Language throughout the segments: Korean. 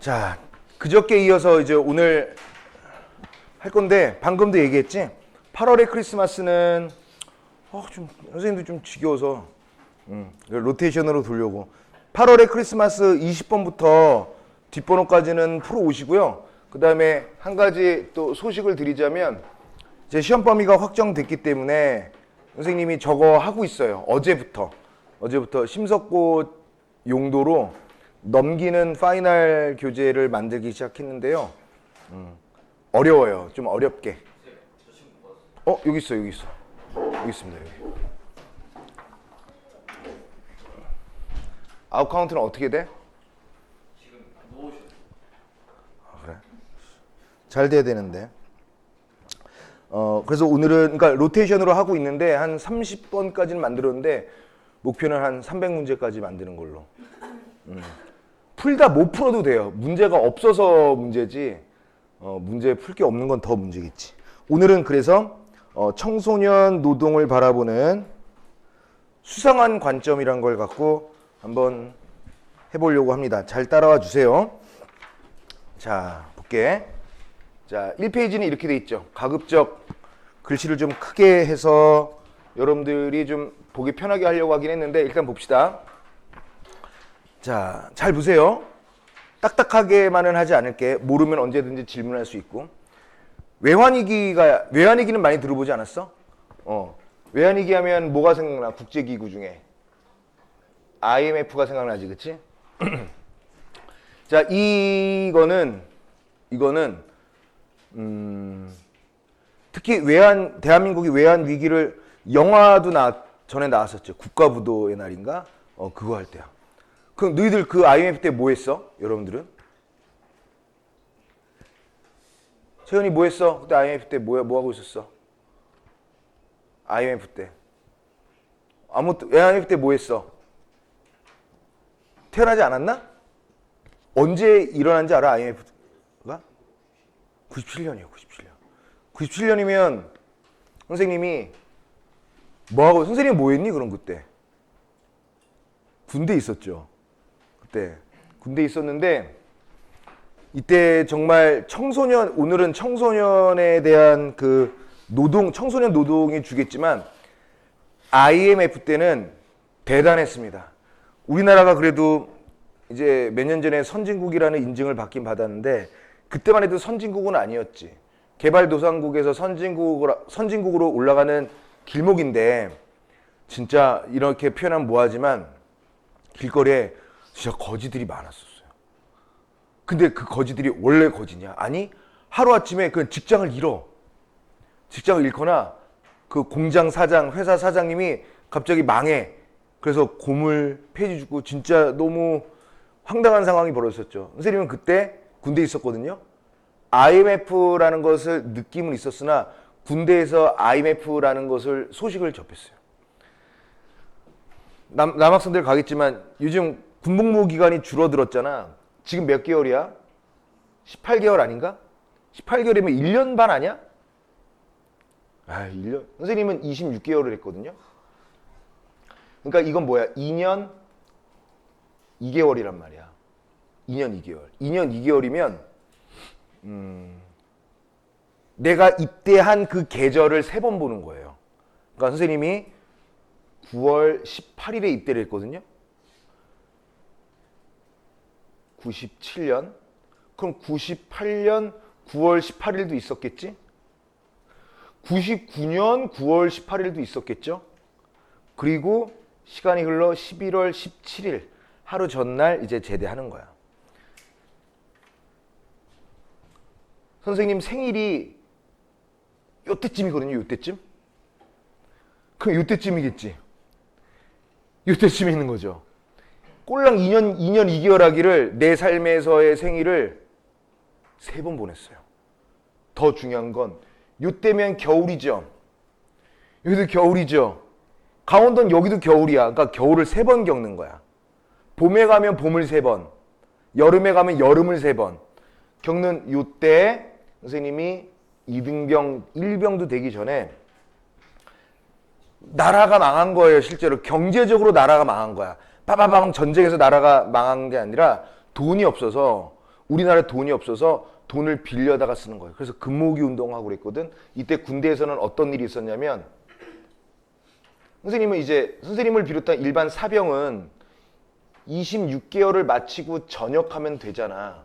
자, 그저께 이어서 이제 오늘 할 건데 방금도 얘기했지? 8월의 크리스마스는 좀 선생님도 좀 지겨워서 로테이션으로 돌려고 8월의 크리스마스 20번부터 뒷번호까지는 풀어오시고요. 그 다음에 한 가지 또 소식을 드리자면 제 시험 범위가 확정됐기 때문에 선생님이 저거 하고 있어요. 어제부터 심석고 용도로 넘기는 파이널 교재를 만들기 시작했는데요. 어려워요. 좀 어렵게. 여기 있어. 여기 있습니다. 여기. 아웃 카운트는 어떻게 돼? 지금 놓으셔. 그래? 잘 돼야 되는데. 그래서 오늘은 그러니까 로테이션으로 하고 있는데 한 30번까지는 만들었는데 목표는 한 300문제까지 만드는 걸로. 풀다 못 풀어도 돼요. 문제가 없어서 문제지. 문제 풀 게 없는 건 더 문제겠지. 오늘은 그래서 청소년 노동을 바라보는 수상한 관점이란 걸 갖고 한번 해보려고 합니다. 잘 따라와 주세요. 자, 볼게. 자, 1페이지는 이렇게 돼 있죠. 가급적 글씨를 좀 크게 해서 여러분들이 좀 보기 편하게 하려고 하긴 했는데 일단 봅시다. 자, 잘 보세요. 딱딱하게만은 하지 않을게. 모르면 언제든지 질문할 수 있고. 외환위기는 많이 들어보지 않았어? 외환위기 하면 뭐가 생각나? 국제기구 중에 IMF가 생각나지, 그치? 자, 이거는 특히 대한민국이 외환 위기를 영화도 전에 나왔었죠. 국가부도의 날인가? 그거 할 때야. 그럼 너희들 그 IMF 때 뭐 했어? 여러분들은? 채연이 뭐 했어? 그때 IMF 때 뭐 하고 있었어? IMF 때. IMF 때 뭐 했어? 태어나지 않았나? 언제 일어난지 알아? IMF가? 97년이에요. 97년이면 선생님이 선생님이 뭐 했니? 그럼 그때 군대 있었죠. 그때 군대 있었는데 이때 정말 오늘은 청소년에 대한 그 청소년 노동이 주겠지만 IMF 때는 대단했습니다. 우리나라가 그래도 이제 몇 년 전에 선진국이라는 인증을 받긴 받았는데 그때만 해도 선진국은 아니었지. 개발도상국에서 선진국으로 올라가는 길목인데 진짜 이렇게 표현하면 뭐하지만 길거리에 진짜 거지들이 많았었어요. 근데 그 거지들이 원래 거지냐? 아니, 하루아침에 그 직장을 잃거나 그 공장 사장, 회사 사장님이 갑자기 망해. 그래서 고물, 폐지 주고 진짜 너무 황당한 상황이 벌어졌었죠. 선생님은 그때 군대에 있었거든요. IMF라는 것을 느낌은 있었으나 군대에서 IMF라는 것을 소식을 접했어요. 남학생들 가겠지만 요즘 군복무 기간이 줄어들었잖아. 지금 몇 개월이야? 18개월 아닌가? 18개월이면 1년 반 아니야? 1년. 선생님은 26개월을 했거든요. 그러니까 이건 뭐야? 2년 2개월이란 말이야. 2년 2개월. 2년 2개월이면 내가 입대한 그 계절을 3번 보는 거예요. 그러니까 선생님이 9월 18일에 입대를 했거든요. 97년. 그럼 98년 9월 18일도 있었겠지? 99년 9월 18일도 있었겠죠? 그리고 시간이 흘러 11월 17일 하루 전날 이제 제대하는 거야. 선생님 생일이 요때쯤이거든요. 요때쯤? 그럼 요때쯤이겠지. 요때쯤에 있는 거죠. 꼴랑 2년 2개월 하기를 내 삶에서의 생일을 3번 보냈어요. 더 중요한 건 요때면 겨울이죠. 여기도 겨울이죠. 강원도는 여기도 겨울이야. 그러니까 겨울을 3번 겪는 거야. 봄에 가면 봄을 3번, 여름에 가면 여름을 3번 겪는 요때 선생님이 2등병, 1병도 되기 전에 나라가 망한 거예요. 실제로 경제적으로 나라가 망한 거야. 빠바방 전쟁에서 나라가 망한 게 아니라 돈이 없어서 우리나라에 돈이 없어서 돈을 빌려다가 쓰는 거예요. 그래서 금모으기 운동하고 그랬거든. 이때 군대에서는 어떤 일이 있었냐면 선생님을 비롯한 일반 사병은 26개월을 마치고 전역하면 되잖아.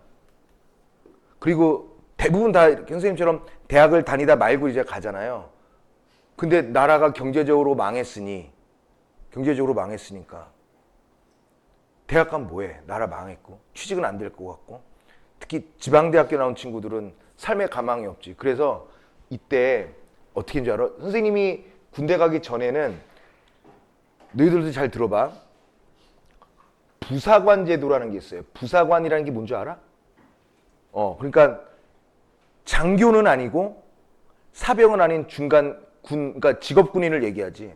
그리고 대부분 다 이렇게 선생님처럼 대학을 다니다 말고 이제 가잖아요. 근데 나라가 경제적으로 망했으니까 대학 가면 뭐해? 나라 망했고 취직은 안 될 것 같고 특히 지방대학교 나온 친구들은 삶의 가망이 없지. 그래서 이때 어떻게 인지 알아? 선생님이 군대 가기 전에는 너희들도 잘 들어봐. 부사관 제도라는 게 있어요. 부사관이라는 게 뭔지 알아? 그러니까 장교는 아니고 사병은 아닌 중간 그러니까 직업 군인을 얘기하지.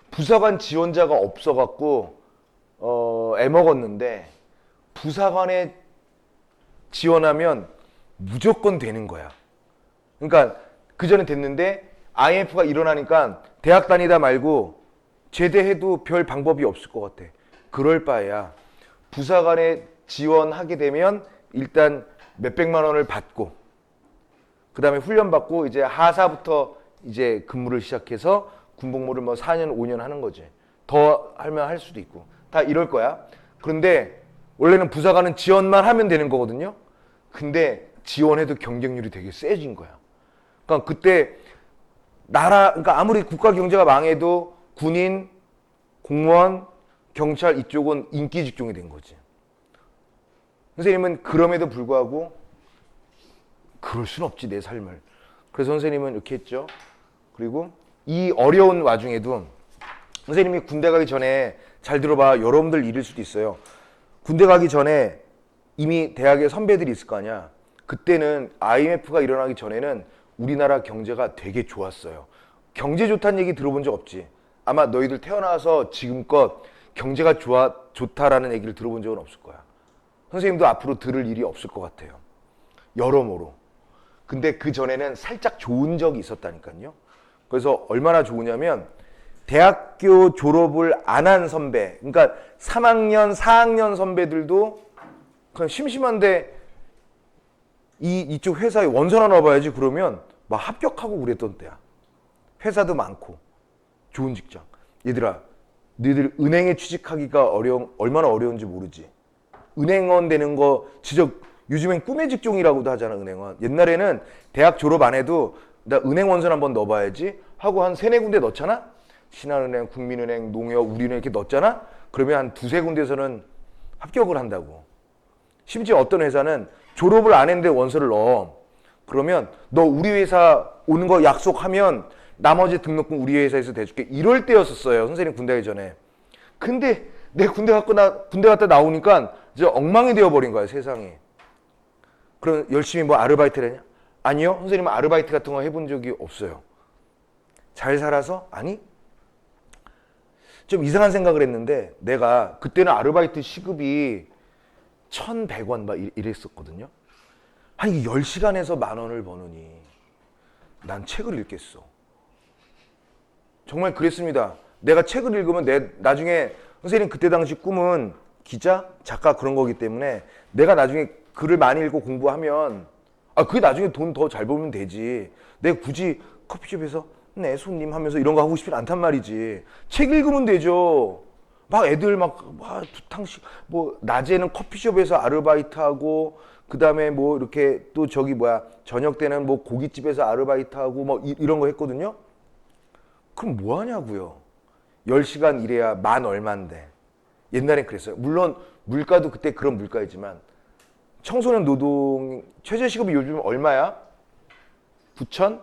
부사관 지원자가 없어갖고 애먹었는데 부사관에 지원하면 무조건 되는 거야. 그러니까 그 전에 됐는데 IMF가 일어나니까 대학 다니다 말고 제대해도 별 방법이 없을 것 같아. 그럴 바에야 부사관에 지원하게 되면 일단 몇백만 원을 받고 그 다음에 훈련 받고 이제 하사부터 이제 근무를 시작해서 군복무를 뭐 4년 5년 하는 거지. 더 하면 할 수도 있고 다 이럴 거야. 그런데 원래는 부사관은 지원만 하면 되는 거거든요. 근데 지원해도 경쟁률이 되게 세진 거야. 그러니까 그때 그러니까 아무리 국가 경제가 망해도 군인, 공무원, 경찰 이쪽은 인기 직종이 된 거지. 선생님은 그럼에도 불구하고 그럴 순 없지 내 삶을. 그래서 선생님은 이렇게 했죠. 그리고 이 어려운 와중에도 선생님이 군대 가기 전에 잘 들어봐. 여러분들 잃을 수도 있어요. 군대 가기 전에 이미 대학에 선배들이 있을 거 아니야. 그때는 IMF가 일어나기 전에는 우리나라 경제가 되게 좋았어요. 경제 좋다는 얘기 들어본 적 없지. 아마 너희들 태어나서 지금껏 경제가 좋다라는 얘기를 들어본 적은 없을 거야. 선생님도 앞으로 들을 일이 없을 것 같아요. 여러모로. 근데 그 전에는 살짝 좋은 적이 있었다니까요. 그래서 얼마나 좋으냐면 대학교 졸업을 안 한 선배, 그러니까 3학년, 4학년 선배들도 그냥 심심한데 이쪽 회사에 원서 하나 넣어봐야지 그러면 막 합격하고 그랬던 때야. 회사도 많고 좋은 직장. 얘들아, 너희들 은행에 취직하기가 얼마나 어려운지 모르지. 은행원 되는 거 진짜 요즘엔 꿈의 직종이라고도 하잖아. 은행원. 옛날에는 대학 졸업 안 해도 나 은행 원서 한번 넣어봐야지 하고 한 3-4군데 넣잖아. 신한은행, 국민은행, 농협, 우리은행 이렇게 넣었잖아. 그러면 한 2-3군데에서는 합격을 한다고. 심지어 어떤 회사는 졸업을 안 했는데 원서를 넣어. 그러면 너 우리 회사 오는 거 약속하면 나머지 등록금 우리 회사에서 대줄게. 이럴 때였었어요. 선생님 군대 가기 전에. 근데 내 군대 갔다 나오니까 이제 엉망이 되어버린 거야, 세상이. 그럼 열심히 뭐 아르바이트를 했냐? 아니요. 선생님은 아르바이트 같은 거 해본 적이 없어요. 잘 살아서? 아니. 좀 이상한 생각을 했는데 내가 그때는 아르바이트 시급이 1,100원 막 이랬었거든요. 아니 10시간에서 10,000원을 버느니 난 책을 읽겠어. 정말 그랬습니다. 내가 책을 읽으면 나중에 선생님 그때 당시 꿈은 기자, 작가 그런 거기 때문에 내가 나중에 글을 많이 읽고 공부하면 그게 나중에 돈 더 잘 벌면 되지. 내가 굳이 커피숍에서 네 손님 하면서 이런 거 하고 싶진 않단 말이지. 책 읽으면 되죠. 막 애들 두탕씩 낮에는 커피숍에서 아르바이트하고 그다음에 뭐 이렇게 또 저녁 때는 뭐 고깃집에서 아르바이트하고 뭐 이런 거 했거든요. 그럼 뭐 하냐고요. 10시간 일해야 10,000 얼마인데. 옛날엔 그랬어요. 물론 물가도 그때 그런 물가이지만 청소년 노동 최저시급이 요즘 얼마야? 9,000?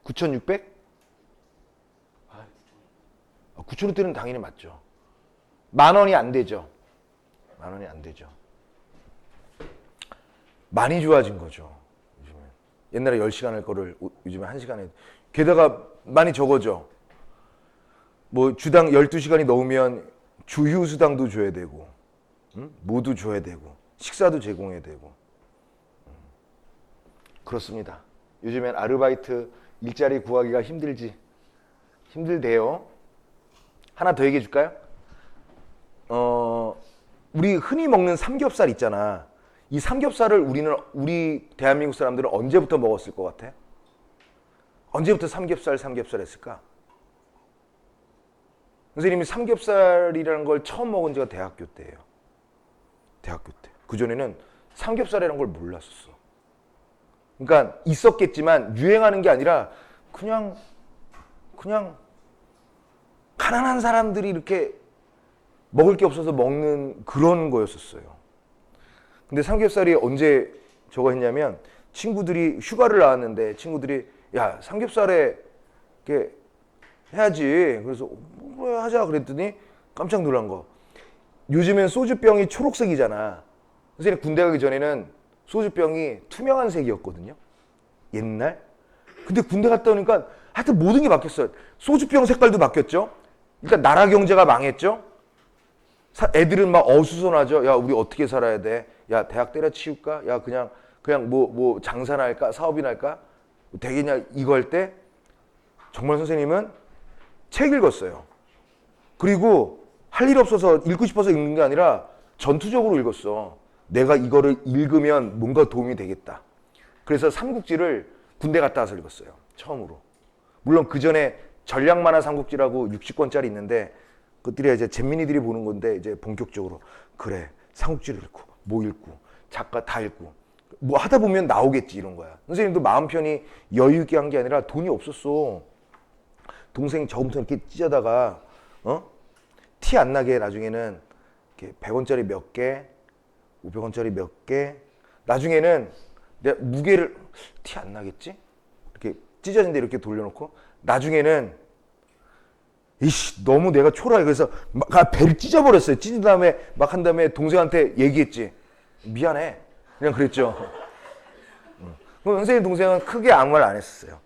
9,600? 9,000원대는 당연히 맞죠. 10,000원이 안 되죠. 10,000원이 안 되죠. 많이 좋아진 거죠. 요즘에. 옛날에 10시간 할 거를 요즘에 1시간에. 게다가 많이 적어져. 뭐 주당 12시간이 넘으면 주휴수당도 줘야 되고 모두 줘야 되고 식사도 제공해야 되고 그렇습니다. 요즘엔 아르바이트 일자리 구하기가 힘들대요. 하나 더 얘기해 줄까요? 우리 흔히 먹는 삼겹살 있잖아. 이 삼겹살을 우리 대한민국 사람들은 언제부터 먹었을 것 같아? 언제부터 삼겹살 했을까? 선생님이 삼겹살이라는 걸 처음 먹은 지가 대학교 때예요. 대학교 때. 그전에는 삼겹살이라는 걸 몰랐었어. 그러니까 있었겠지만 유행하는 게 아니라 그냥 가난한 사람들이 이렇게 먹을 게 없어서 먹는 그런 거였었어요. 근데 삼겹살이 언제 저거 했냐면 친구들이 휴가를 나왔는데 친구들이 야 삼겹살에 이렇게 해야지. 그래서 그래 하자 그랬더니 깜짝 놀란 거. 요즘엔 소주병이 초록색이잖아. 선생님 군대 가기 전에는 소주병이 투명한 색이었거든요. 옛날. 근데 군대 갔다 오니까 하여튼 모든 게 바뀌었어요. 소주병 색깔도 바뀌었죠. 그러니까 나라 경제가 망했죠. 애들은 막 어수선하죠. 야 우리 어떻게 살아야 돼? 야 대학 때려치울까? 야 그냥 뭐 장사나 할까? 사업이나 할까? 되겠냐? 이거 할 때 정말 선생님은 책 읽었어요. 그리고 할 일 없어서 읽고 싶어서 읽는 게 아니라 전투적으로 읽었어. 내가 이거를 읽으면 뭔가 도움이 되겠다. 그래서 삼국지를 군대 갔다 와서 읽었어요. 처음으로. 물론 그 전에 전략만화 삼국지라고 60권짜리 있는데 그것들이 이제 잼민이들이 보는 건데 이제 본격적으로 그래 삼국지를 읽고 뭐 읽고 작가 다 읽고 뭐 하다 보면 나오겠지 이런 거야. 선생님도 마음 편히 여유 있게 한 게 아니라 돈이 없었어. 동생 저금통 이렇게 찢어다가 티 안 나게 나중에는 이렇게 100원짜리 몇 개, 500원짜리 몇 개. 나중에는 내가 무게를 티 안 나겠지? 이렇게 찢어진 데 이렇게 돌려놓고 나중에는 이씨 너무 내가 초라해. 그래서 막 배를 찢어버렸어요. 찢은 다음에 막 한 다음에 동생한테 얘기했지. 미안해. 그냥 그랬죠. 그럼 선생님 동생은 크게 아무 말 안 했었어요.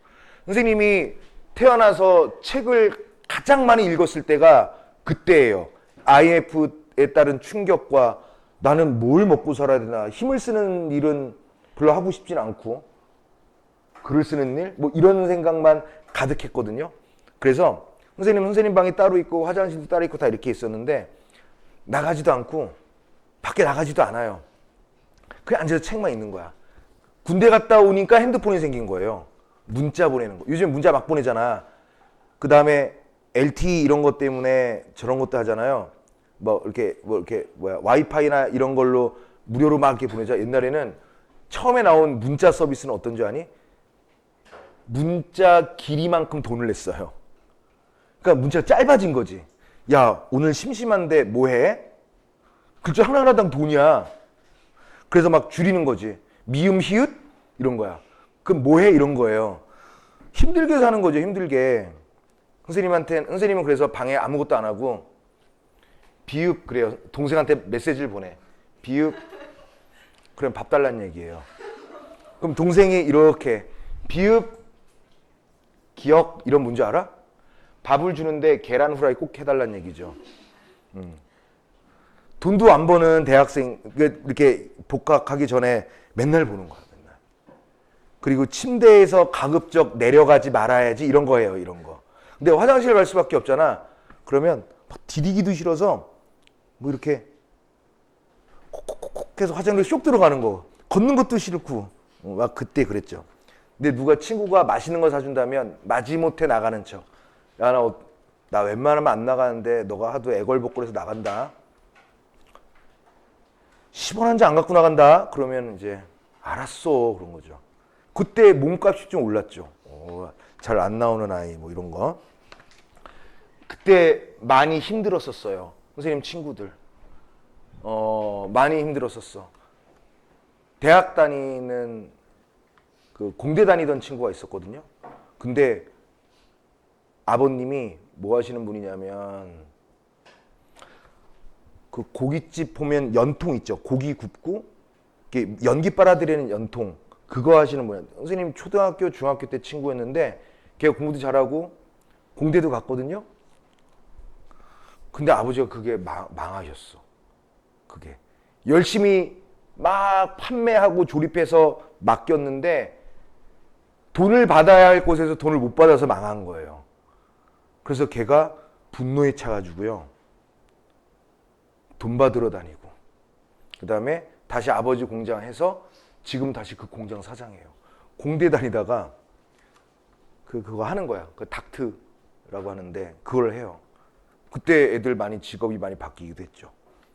선생님이 태어나서 책을 가장 많이 읽었을 때가 그때예요. IMF에 따른 충격과 나는 뭘 먹고 살아야 되나. 힘을 쓰는 일은 별로 하고 싶진 않고 글을 쓰는 일? 뭐 이런 생각만 가득했거든요. 그래서 선생님 방이 따로 있고 화장실도 따로 있고 다 이렇게 있었는데 나가지도 않고 밖에 나가지도 않아요. 그냥 앉아서 책만 읽는 거야. 군대 갔다 오니까 핸드폰이 생긴 거예요. 문자 보내는 거. 요즘 문자 막 보내잖아. 그 다음에 LTE 이런 것 때문에 저런 것도 하잖아요. 와이파이나 이런 걸로 무료로 막 이렇게 보내자. 옛날에는 처음에 나온 문자 서비스는 어떤 줄 아니? 문자 길이만큼 돈을 냈어요. 그러니까 문자가 짧아진 거지. 야, 오늘 심심한데 뭐 해? 글자 하나하나당 돈이야. 그래서 막 줄이는 거지. 미음, 히읗? 이런 거야. 그럼 뭐 해? 이런 거예요. 힘들게 사는 거죠, 힘들게. 선생님은 그래서 방에 아무것도 안 하고 비읍 그래요. 동생한테 메시지를 보내. 비읍 그럼 밥 달라는 얘기예요. 그럼 동생이 이렇게 비읍 기억 이런 문제 알아? 밥을 주는데 계란 후라이 꼭 해달라는 얘기죠. 돈도 안 버는 대학생 이렇게 복학하기 전에 맨날 보는 거야. 맨날. 그리고 침대에서 가급적 내려가지 말아야지 이런 거예요. 이런 거. 근데 화장실 갈 수밖에 없잖아. 그러면 막 디디기도 싫어서 뭐 이렇게 콕콕콕 해서 화장실 쏙 들어가는 거. 걷는 것도 싫고 막 그때 그랬죠. 근데 누가 친구가 맛있는 거 사준다면 마지못해 나가는 척. 야, 나 웬만하면 안 나가는데 너가 하도 애걸복걸해서 나간다. 10원 한 장 안 갖고 나간다. 그러면 이제 알았어 그런 거죠. 그때 몸값이 좀 올랐죠. 잘 안 나오는 아이 뭐 이런 거. 그때 많이 힘들었었어요. 선생님 친구들. 많이 힘들었었어. 대학 다니는 그 공대 다니던 친구가 있었거든요. 근데 아버님이 뭐 하시는 분이냐면 그 고깃집 보면 연통 있죠. 고기 굽고 이렇게 연기 빨아들이는 연통 그거 하시는 분이에요. 선생님 초등학교 중학교 때 친구였는데 걔가 공부도 잘하고 공대도 갔거든요. 근데 아버지가 그게 망하셨어. 그게 열심히 막 판매하고 조립해서 맡겼는데 돈을 받아야 할 곳에서 돈을 못 받아서 망한 거예요. 그래서 걔가 분노에 차가지고요. 돈 받으러 다니고 그 다음에 다시 아버지 공장 해서 지금 다시 그 공장 사장이에요. 공대 다니다가 그거 하는 거야. 그 닥트라고 하는데 그걸 해요. 그때 애들 많이 직업이 많이 바뀌기도 했죠.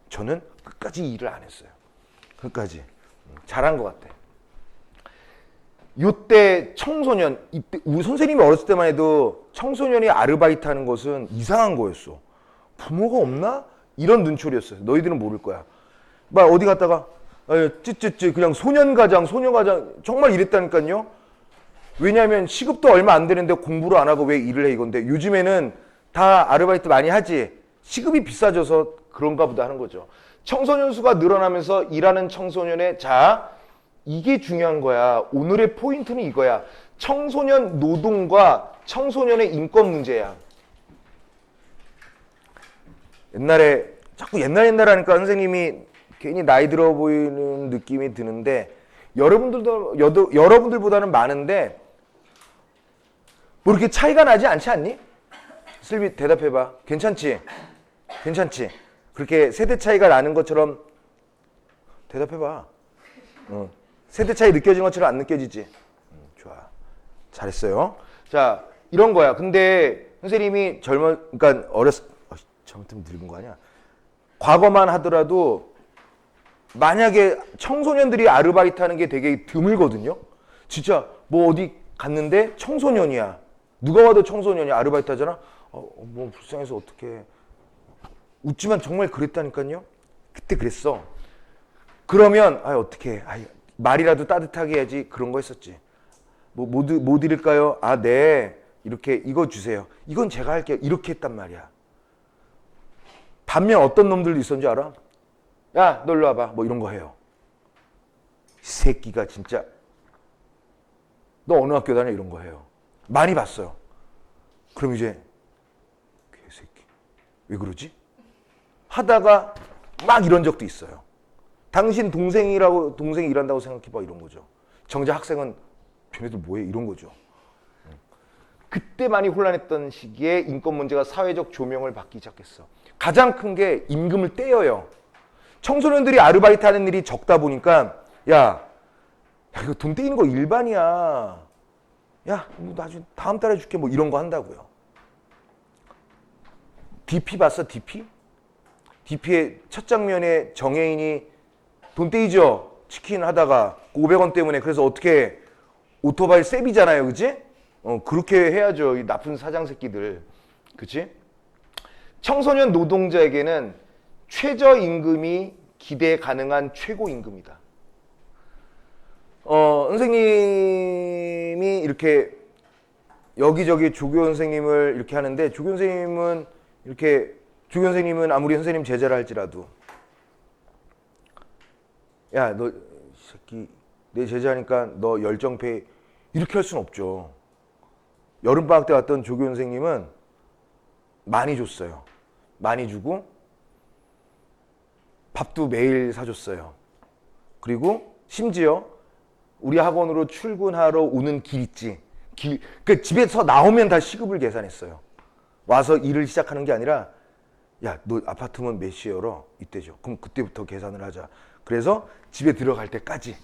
저는 끝까지 일을 안 했어요. 끝까지. 잘한 것 같아. 요때 청소년, 이때 우리 선생님이 어렸을 때만 해도 청소년이 아르바이트 하는 것은 이상한 거였어. 부모가 없나? 이런 눈초리였어요. 너희들은 모를 거야. 막 어디 갔다가 찌찌찌 그냥 소년가장 정말 이랬다니까요. 왜냐하면 시급도 얼마 안 되는데 공부를 안 하고 왜 일을 해 이건데 요즘에는 다 아르바이트 많이 하지. 시급이 비싸져서 그런가 보다 하는 거죠. 청소년 수가 늘어나면서 일하는 청소년의 자 이게 중요한 거야. 오늘의 포인트는 이거야. 청소년 노동과 청소년의 인권 문제야. 옛날에 자꾸 옛날 하니까 선생님이 괜히 나이 들어 보이는 느낌이 드는데 여러분들보다는 많은데 뭐 이렇게 차이가 나지 않지 않니? 슬비 대답해봐. 괜찮지? 그렇게 세대 차이가 나는 것처럼 대답해봐. 세대 차이 느껴지는 것처럼 안 느껴지지? 좋아. 잘했어요. 자, 이런 거야. 근데 선생님이 그러니까 잘못하면 늙은 거 아니야? 과거만 하더라도 만약에 청소년들이 아르바이트 하는 게 되게 드물거든요? 진짜 뭐 어디 갔는데 청소년이야. 누가 와도 청소년이야. 아르바이트 하잖아? 뭐 불쌍해서 어떡해. 웃지만 정말 그랬다니까요? 그때 그랬어. 그러면 어떡해. 말이라도 따뜻하게 해야지. 그런 거 했었지. 뭐 드릴까요? 네. 이렇게 이거 주세요. 이건 제가 할게요. 이렇게 했단 말이야. 반면 어떤 놈들도 있었는지 알아? 야, 너 일로 와봐. 뭐 이런 거 해요. 이 새끼가 진짜 너 어느 학교 다녀? 이런 거 해요. 많이 봤어요. 그럼 이제 개새끼 왜 그러지? 하다가 막 이런 적도 있어요. 당신 동생이 일한다고 생각해봐 이런 거죠. 정작 학생은 쟤네들 뭐해 이런 거죠. 그때 많이 혼란했던 시기에 인권 문제가 사회적 조명을 받기 시작했어. 가장 큰 게 임금을 떼어요. 청소년들이 아르바이트 하는 일이 적다 보니까 야 이거 돈 떼이는 거 일반이야. 야, 뭐 나중에 다음 달에 줄게 뭐 이런 거 한다고요. DP 봤어? DP? DP의 첫 장면에 정혜인이 돈 떼이죠? 치킨 하다가 500원 때문에. 그래서 어떻게 해? 오토바이 세비잖아요. 그치? 그렇게 해야죠. 이 나쁜 사장 새끼들. 그치? 청소년 노동자에게는 최저임금이 기대 가능한 최고임금이다. 선생님이 이렇게 여기저기 조교 선생님을 이렇게 하는데 조교 선생님은 아무리 선생님 제자를 할지라도 야, 너 이 새끼 내 제자니까 너 열정페이 이렇게 할 수는 없죠. 여름방학 때 왔던 조교 선생님은 많이 줬어요. 많이 주고 밥도 매일 사줬어요. 그리고 심지어 우리 학원으로 출근하러 오는 길 있지. 그 집에서 나오면 다 시급을 계산했어요. 와서 일을 시작하는 게 아니라 야, 너 아파트면 몇 시에 열어? 이때죠. 그럼 그때부터 계산을 하자. 그래서 집에 들어갈 때까지.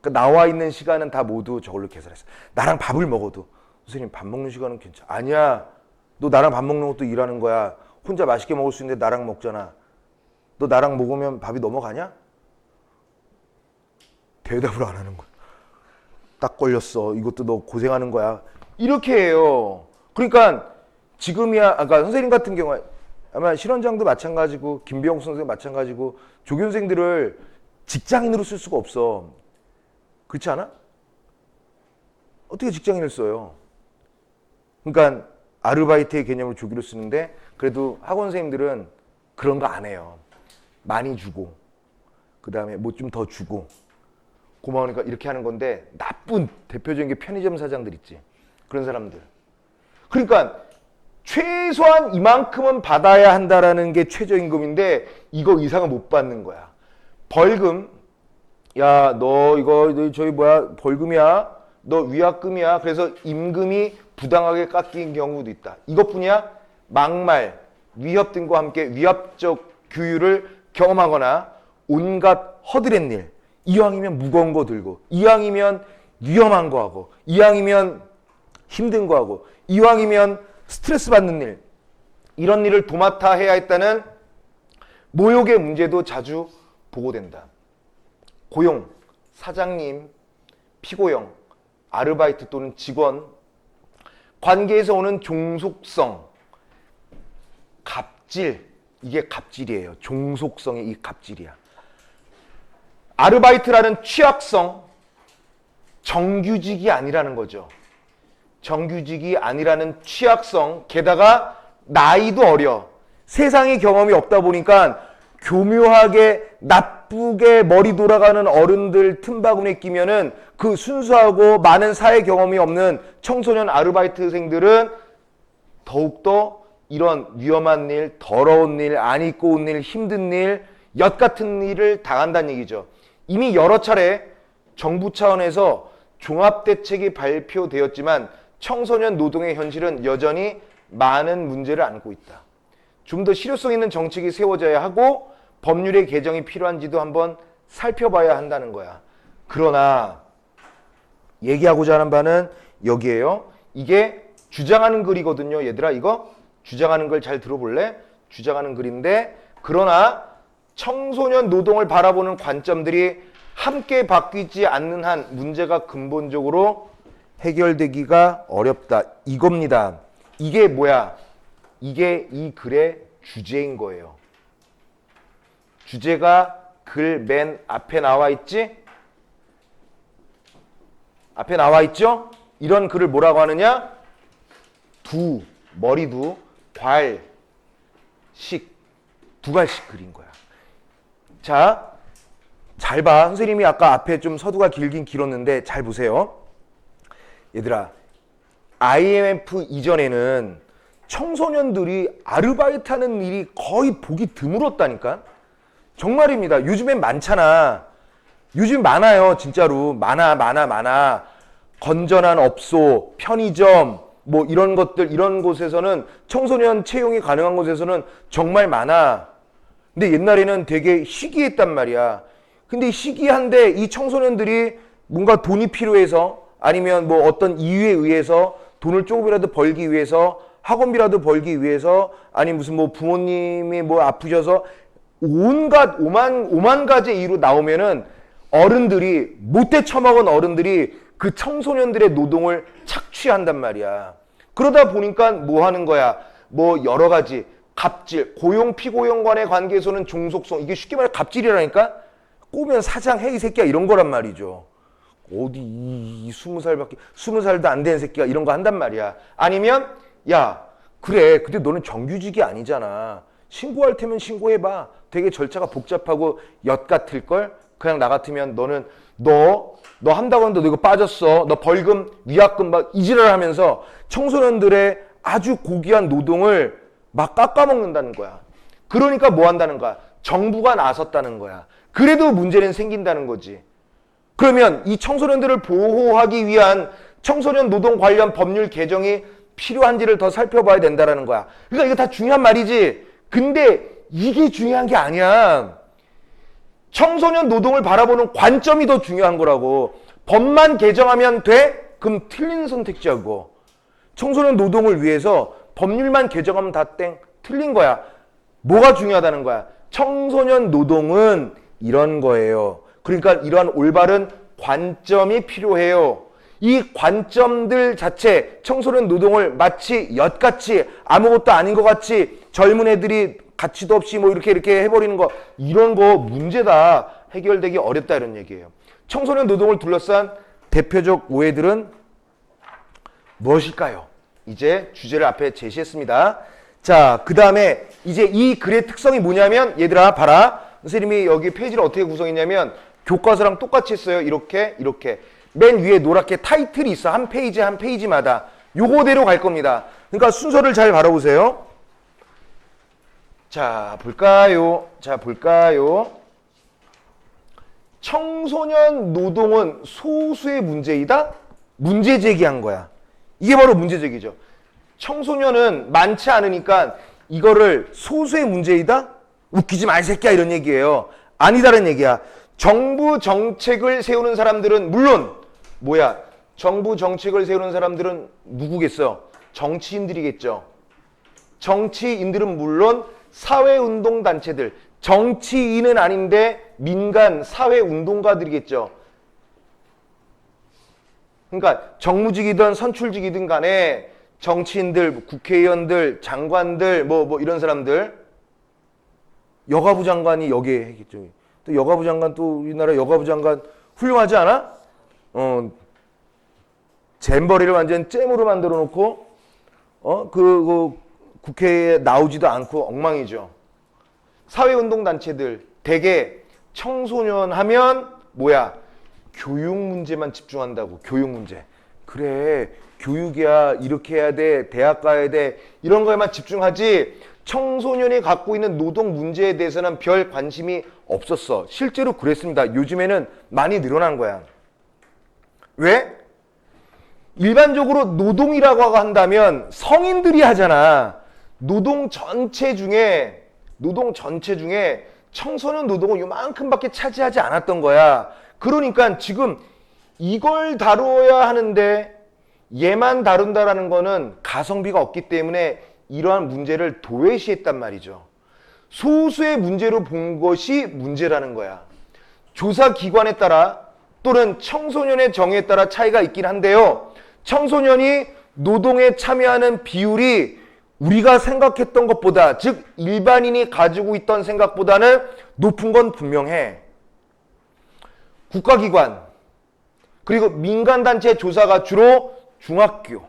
그러니까 나와 있는 시간은 다 모두 저걸로 계산했어. 나랑 밥을 먹어도 선생님 밥 먹는 시간은 괜찮아. 아니야. 너 나랑 밥 먹는 것도 일하는 거야. 혼자 맛있게 먹을 수 있는데 나랑 먹잖아. 너 나랑 먹으면 밥이 넘어가냐? 대답을 안 하는 거야. 딱 걸렸어. 이것도 너 고생하는 거야. 이렇게 해요. 그러니까 지금이야, 아까 선생님 같은 경우에 아마 실원장도 마찬가지고 김병수 선생님 마찬가지고 조교 선생들을 직장인으로 쓸 수가 없어. 그렇지 않아? 어떻게 직장인을 써요? 그러니까 아르바이트의 개념으로 조교를 쓰는데 그래도 학원 선생님들은 그런 거 안 해요. 많이 주고 그 다음에 뭐 좀 더 주고 고마우니까 이렇게 하는 건데 나쁜 대표적인 게 편의점 사장들 있지. 그런 사람들. 그러니까 최소한 이만큼은 받아야 한다라는 게 최저임금인데 이거 이상은 못 받는 거야. 벌금. 야, 너 이거 저희 벌금이야. 너 위약금이야. 그래서 임금이 부당하게 깎인 경우도 있다. 이것뿐이야? 막말, 위협 등과 함께 위압적 규율을 경험하거나 온갖 허드렛 일, 이왕이면 무거운 거 들고, 이왕이면 위험한 거 하고, 이왕이면 힘든 거 하고, 이왕이면 스트레스 받는 일, 이런 일을 도맡아 해야 했다는 모욕의 문제도 자주 보고된다. 고용, 사장님, 피고용, 아르바이트 또는 직원, 관계에서 오는 종속성, 갑질, 이게 갑질이에요. 종속성의 이 갑질이야. 아르바이트라는 취약성, 정규직이 아니라는 거죠. 정규직이 아니라는 취약성, 게다가 나이도 어려. 세상의 경험이 없다 보니까 교묘하게 나쁘게 머리 돌아가는 어른들 틈바구니에 끼면은 그 순수하고 많은 사회 경험이 없는 청소년 아르바이트생들은 더욱더 이런 위험한 일, 더러운 일, 안 입고 온 일, 힘든 일, 엿 같은 일을 당한다는 얘기죠. 이미 여러 차례 정부 차원에서 종합대책이 발표되었지만 청소년 노동의 현실은 여전히 많은 문제를 안고 있다. 좀 더 실효성 있는 정책이 세워져야 하고 법률의 개정이 필요한지도 한번 살펴봐야 한다는 거야. 그러나 얘기하고자 하는 바는 여기에요. 이게 주장하는 글이거든요. 얘들아, 이거 주장하는 걸 잘 들어볼래? 주장하는 글인데, 그러나 청소년 노동을 바라보는 관점들이 함께 바뀌지 않는 한 문제가 근본적으로 해결되기가 어렵다. 이겁니다. 이게 뭐야? 이게 이 글의 주제인 거예요. 주제가 글 맨 앞에 나와 있지? 앞에 나와 있죠? 이런 글을 뭐라고 하느냐? 머리두, 괄식, 두 갈씩 그린 거야. 자, 잘 봐. 선생님이 아까 앞에 좀 서두가 길긴 길었는데 잘 보세요. 얘들아, IMF 이전에는 청소년들이 아르바이트 하는 일이 거의 보기 드물었다니까? 정말입니다. 요즘엔 많잖아. 요즘 많아요. 진짜로. 많아. 건전한 업소, 편의점, 뭐 이런 것들, 이런 곳에서는 청소년 채용이 가능한 곳에서는 정말 많아. 근데 옛날에는 되게 희귀했단 말이야. 근데 희귀한데 이 청소년들이 뭔가 돈이 필요해서 아니면 뭐 어떤 이유에 의해서 돈을 조금이라도 벌기 위해서 학원비라도 벌기 위해서 아니 무슨 뭐 부모님이 뭐 아프셔서 온갖 오만 가지 이유로 나오면은 어른들이 못돼 처먹은 어른들이 그 청소년들의 노동을 착취한단 말이야. 그러다 보니까 뭐 하는 거야? 뭐 여러 가지 갑질, 고용 피고용 간의 관계에서는 종속성, 이게 쉽게 말해 갑질이라니까? 꼬면 사장해 이 새끼야 이런 거란 말이죠. 어디 이 20살도 안 된 새끼가 이런 거 한단 말이야. 아니면 야 그래 근데 너는 정규직이 아니잖아. 신고할 테면 신고해봐. 되게 절차가 복잡하고 엿 같을걸? 그냥 나 같으면 너는 너 한다고 하는데 너 이거 빠졌어. 너 벌금, 위약금 막 이지랄 하면서 청소년들의 아주 고귀한 노동을 막 깎아먹는다는 거야. 그러니까 뭐 한다는 거야? 정부가 나섰다는 거야. 그래도 문제는 생긴다는 거지. 그러면 이 청소년들을 보호하기 위한 청소년 노동 관련 법률 개정이 필요한지를 더 살펴봐야 된다는 거야. 그러니까 이거 다 중요한 말이지. 근데 이게 중요한 게 아니야. 청소년 노동을 바라보는 관점이 더 중요한 거라고. 법만 개정하면 돼? 그럼 틀린 선택지하고. 청소년 노동을 위해서 법률만 개정하면 다 땡. 틀린 거야. 뭐가 중요하다는 거야? 청소년 노동은 이런 거예요. 그러니까 이러한 올바른 관점이 필요해요. 이 관점들 자체 청소년 노동을 마치 엿같이 아무것도 아닌 것 같이 젊은 애들이 가치도 없이 뭐 이렇게 해버리는 거 이런 거 문제다. 해결되기 어렵다 이런 얘기예요. 청소년 노동을 둘러싼 대표적 오해들은 무엇일까요? 이제 주제를 앞에 제시했습니다. 자, 그 다음에 이제 이 글의 특성이 뭐냐면 얘들아 봐라. 선생님이 여기 페이지를 어떻게 구성했냐면 교과서랑 똑같이 했어요. 이렇게 맨 위에 노랗게 타이틀이 있어. 한 페이지마다 요거대로 갈 겁니다. 그러니까 순서를 잘 바라보세요. 자, 볼까요? 청소년 노동은 소수의 문제이다? 문제 제기한 거야. 이게 바로 문제 제기죠. 청소년은 많지 않으니까 이거를 소수의 문제이다? 웃기지 마, 이 새끼야. 이런 얘기예요. 아니다라는 얘기야. 정부 정책을 세우는 사람들은 물론 뭐야? 정부 정책을 세우는 사람들은 누구겠어? 정치인들이겠죠. 정치인들은 물론 사회운동단체들, 정치인은 아닌데 민간 사회운동가들이겠죠. 그러니까 정무직이든 선출직이든 간에 정치인들, 국회의원들, 장관들, 뭐 이런 사람들, 여가부 장관이 여기에 했겠죠. 또 여가부 장관, 또 우리나라 여가부 장관 훌륭하지 않아? 잼버리를 완전 잼으로 만들어 놓고 그 국회에 나오지도 않고 엉망이죠. 사회운동단체들 대개 청소년 하면 뭐야? 교육 문제만 집중한다고. 교육 문제. 그래, 교육이야, 이렇게 해야 돼, 대학 가야 돼, 이런 거에만 집중하지 청소년이 갖고 있는 노동 문제에 대해서는 별 관심이 없었어. 실제로 그랬습니다. 요즘에는 많이 늘어난 거야. 왜? 일반적으로 노동이라고 한다면 성인들이 하잖아. 노동 전체 중에 청소년 노동은 요만큼밖에 차지하지 않았던 거야. 그러니까 지금 이걸 다루어야 하는데 얘만 다룬다라는 거는 가성비가 없기 때문에 이러한 문제를 도외시했단 말이죠. 소수의 문제로 본 것이 문제라는 거야. 조사 기관에 따라 또는 청소년의 정의에 따라 차이가 있긴 한데요. 청소년이 노동에 참여하는 비율이 우리가 생각했던 것보다, 즉 일반인이 가지고 있던 생각보다는 높은 건 분명해. 국가기관 그리고 민간단체 조사가 주로 중학교,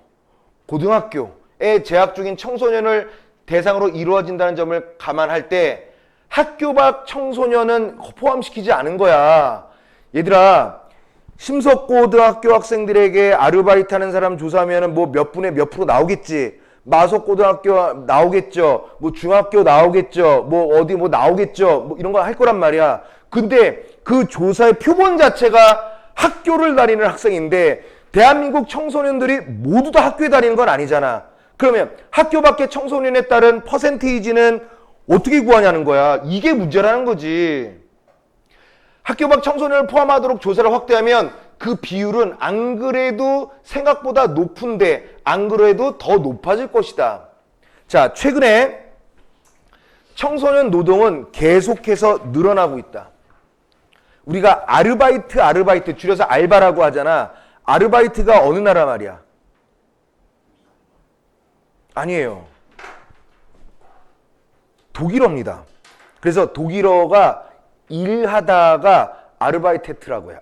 고등학교에 재학 중인 청소년을 대상으로 이루어진다는 점을 감안할 때 학교 밖 청소년은 포함시키지 않은 거야. 얘들아, 심석고등학교 학생들에게 아르바이트 하는 사람 조사하면 뭐 몇 분의 몇 프로 나오겠지. 마석고등학교 나오겠죠. 뭐 중학교 나오겠죠. 뭐 어디 뭐 나오겠죠. 뭐 이런 거 할 거란 말이야. 근데 그 조사의 표본 자체가 학교를 다니는 학생인데 대한민국 청소년들이 모두 다 학교에 다니는 건 아니잖아. 그러면 학교 밖의 청소년에 따른 퍼센테이지는 어떻게 구하냐는 거야. 이게 문제라는 거지. 학교 밖 청소년을 포함하도록 조사를 확대하면 그 비율은 안 그래도 생각보다 높은데 안 그래도 더 높아질 것이다. 자, 최근에 청소년 노동은 계속해서 늘어나고 있다. 우리가 아르바이트 줄여서 알바라고 하잖아. 아르바이트가 어느 나라 말이야? 아니에요. 독일어입니다. 그래서 독일어가 일하다가 아르바이테트라고 해요.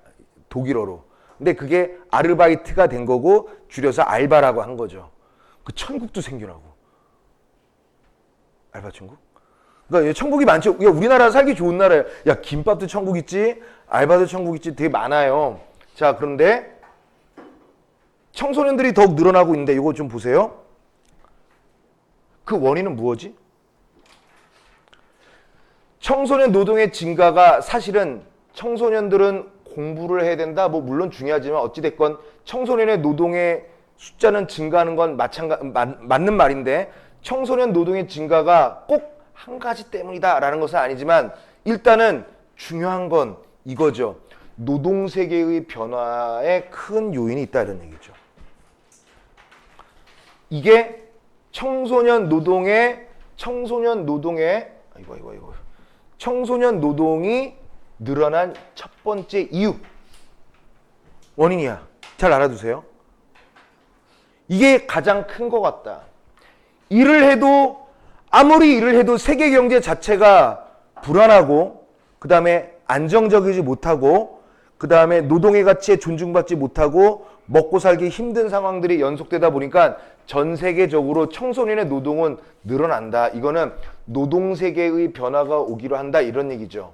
독일어로. 근데 그게 아르바이트가 된 거고 줄여서 알바라고 한 거죠. 그 천국도 생겨나고. 알바 천국? 그러니까 천국이 많죠. 야, 우리나라 살기 좋은 나라예요. 야, 김밥도 천국 있지, 알바도 천국 있지, 되게 많아요. 자, 그런데 청소년들이 더욱 늘어나고 있는데 이거 좀 보세요. 그 원인은 무엇이? 청소년 노동의 증가가 사실은 청소년들은 공부를 해야 된다. 뭐 물론 중요하지만 어찌됐건 청소년의 노동의 숫자는 증가하는 건 맞는 말인데 청소년 노동의 증가가 꼭 한 가지 때문이다라는 것은 아니지만 일단은 중요한 건 이거죠. 노동 세계의 변화에 큰 요인이 있다는 얘기죠. 이게 청소년 노동의 청소년 노동이 늘어난 첫 번째 이유 원인이야. 잘 알아두세요. 이게 가장 큰 것 같다. 아무리 일을 해도 세계 경제 자체가 불안하고 그 다음에 안정적이지 못하고 그 다음에 노동의 가치에 존중받지 못하고 먹고 살기 힘든 상황들이 연속되다 보니까 전 세계적으로 청소년의 노동은 늘어난다. 이거는 노동 세계의 변화가 오기로 한다. 이런 얘기죠.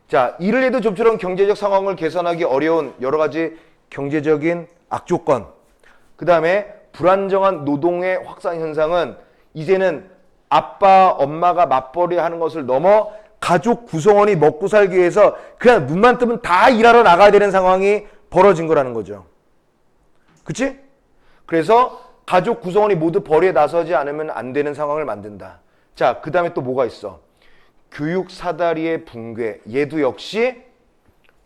자, 일을 해도 좀처럼 경제적 상황을 개선하기 어려운 여러 가지 경제적인 악조건, 그 다음에 불안정한 노동의 확산 현상은 이제는 아빠, 엄마가 맞벌이 하는 것을 넘어 가족 구성원이 먹고 살기 위해서 그냥 눈만 뜨면 다 일하러 나가야 되는 상황이 벌어진 거라는 거죠. 그치? 그래서 가족 구성원이 모두 벌이에 나서지 않으면 안 되는 상황을 만든다. 자, 그 다음에 또 뭐가 있어? 교육 사다리의 붕괴. 얘도 역시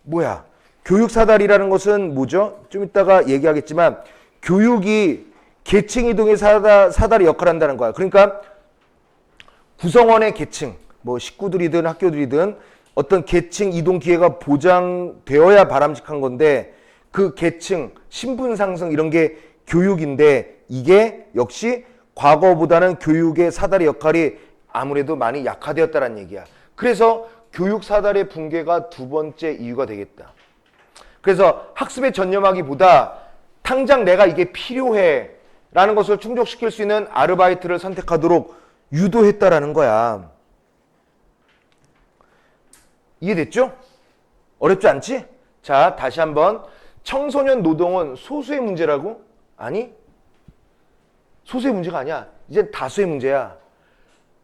뭐야? 교육 사다리라는 것은 뭐죠? 좀 이따가 얘기하겠지만 교육이 계층 이동의 사다리 역할을 한다는 거야. 그러니까 구성원의 계층, 뭐 식구들이든 학교들이든 어떤 계층 이동 기회가 보장되어야 바람직한 건데 그 계층, 신분 상승 이런 게 교육인데 이게 역시 과거보다는 교육의 사다리 역할이 아무래도 많이 약화되었다는 얘기야. 그래서 교육 사다리의 붕괴가 두 번째 이유가 되겠다. 그래서 학습에 전념하기보다 당장 내가 이게 필요해 라는 것을 충족시킬 수 있는 아르바이트를 선택하도록 유도했다라는 거야. 이해됐죠? 어렵지 않지? 자, 다시 한번. 청소년 노동은 소수의 문제라고? 아니, 소수의 문제가 아니야. 이젠 다수의 문제야.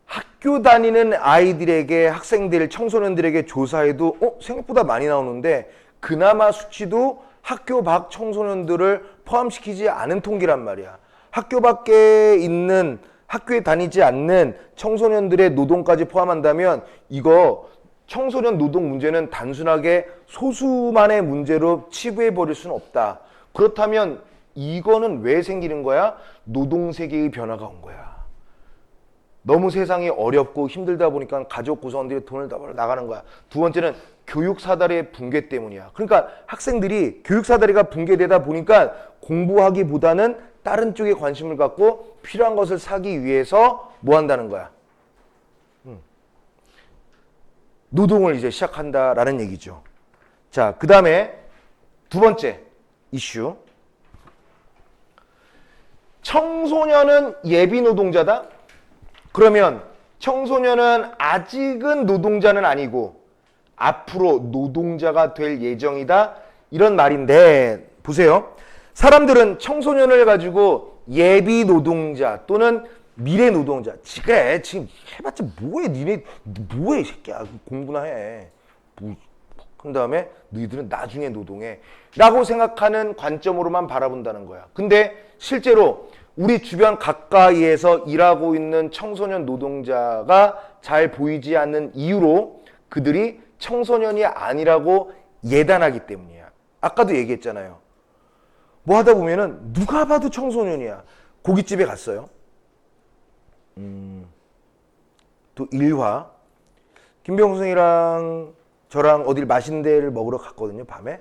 학교 다니는 아이들에게, 학생들, 청소년들에게 조사해도 생각보다 많이 나오는데 그나마 수치도 학교 밖 청소년들을 포함시키지 않은 통계란 말이야. 학교 밖에 있는, 학교에 다니지 않는 청소년들의 노동까지 포함한다면 이거 청소년 노동 문제는 단순하게 소수만의 문제로 치부해버릴 수는 없다. 그렇다면 이거는 왜 생기는 거야? 노동세계의 변화가 온 거야. 너무 세상이 어렵고 힘들다 보니까 가족 구성원들이 돈을 다 벌어 나가는 거야. 두 번째는 교육 사다리의 붕괴 때문이야. 그러니까 학생들이 교육 사다리가 붕괴되다 보니까 공부하기보다는 다른 쪽에 관심을 갖고 필요한 것을 사기 위해서 뭐 한다는 거야? 노동을 이제 시작한다라는 얘기죠. 자, 그 다음에 두 번째 이슈. 청소년은 예비 노동자다? 그러면 청소년은 아직은 노동자는 아니고 앞으로 노동자가 될 예정이다. 이런 말인데 보세요. 사람들은 청소년을 가지고 예비 노동자 또는 미래 노동자. 그래 지금 해봤자 뭐해 니네 뭐해 이 새끼야. 공부나 해. 그 다음에 너희들은 나중에 노동해 라고 생각하는 관점으로만 바라본다는 거야. 근데 실제로 우리 주변 가까이에서 일하고 있는 청소년 노동자가 잘 보이지 않는 이유로 그들이 청소년이 아니라고 예단하기 때문이야. 아까도 얘기했잖아요. 뭐 하다 보면은 누가 봐도 청소년이야. 고깃집에 갔어요. 또 일화. 김병수 선생이랑 저랑 어딜 맛있는 데를 먹으러 갔거든요. 밤에.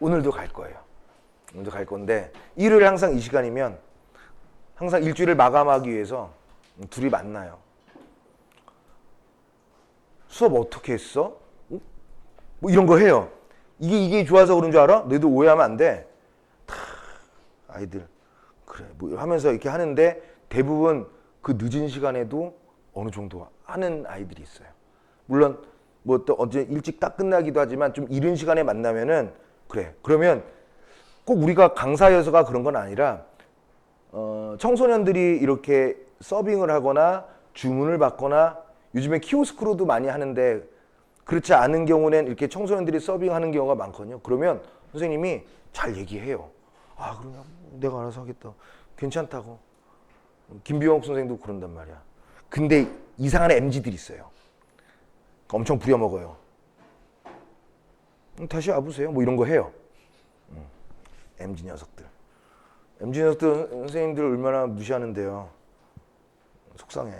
오늘도 갈 거예요. 오늘도 갈 건데 일요일 항상 이 시간이면 항상 일주일을 마감하기 위해서 둘이 만나요. 수업 어떻게 했어? 뭐 이런 거 해요. 이게 좋아서 그런 줄 알아? 너희들 오해하면 안 돼. 아이들 그래 뭐 하면서 이렇게 하는데 대부분 그 늦은 시간에도 어느 정도 하는 아이들이 있어요. 물론 뭐 또 어제 일찍 딱 끝나기도 하지만 좀 이른 시간에 만나면은 그래. 그러면 꼭 우리가 강사여서가 그런 건 아니라 청소년들이 이렇게 서빙을 하거나 주문을 받거나 요즘에 키오스크로도 많이 하는데 그렇지 않은 경우는 이렇게 청소년들이 서빙하는 경우가 많거든요. 그러면 선생님이 잘 얘기해요. 아, 그러면 내가 알아서 하겠다. 괜찮다고. 김비영 선생도 그런단 말이야. 근데 이상한 MZ들이 있어요. 엄청 부려먹어요. 다시 와보세요. 뭐 이런 거 해요. MZ 녀석들. MZ 녀석들 선생님들 얼마나 무시하는데요. 속상해.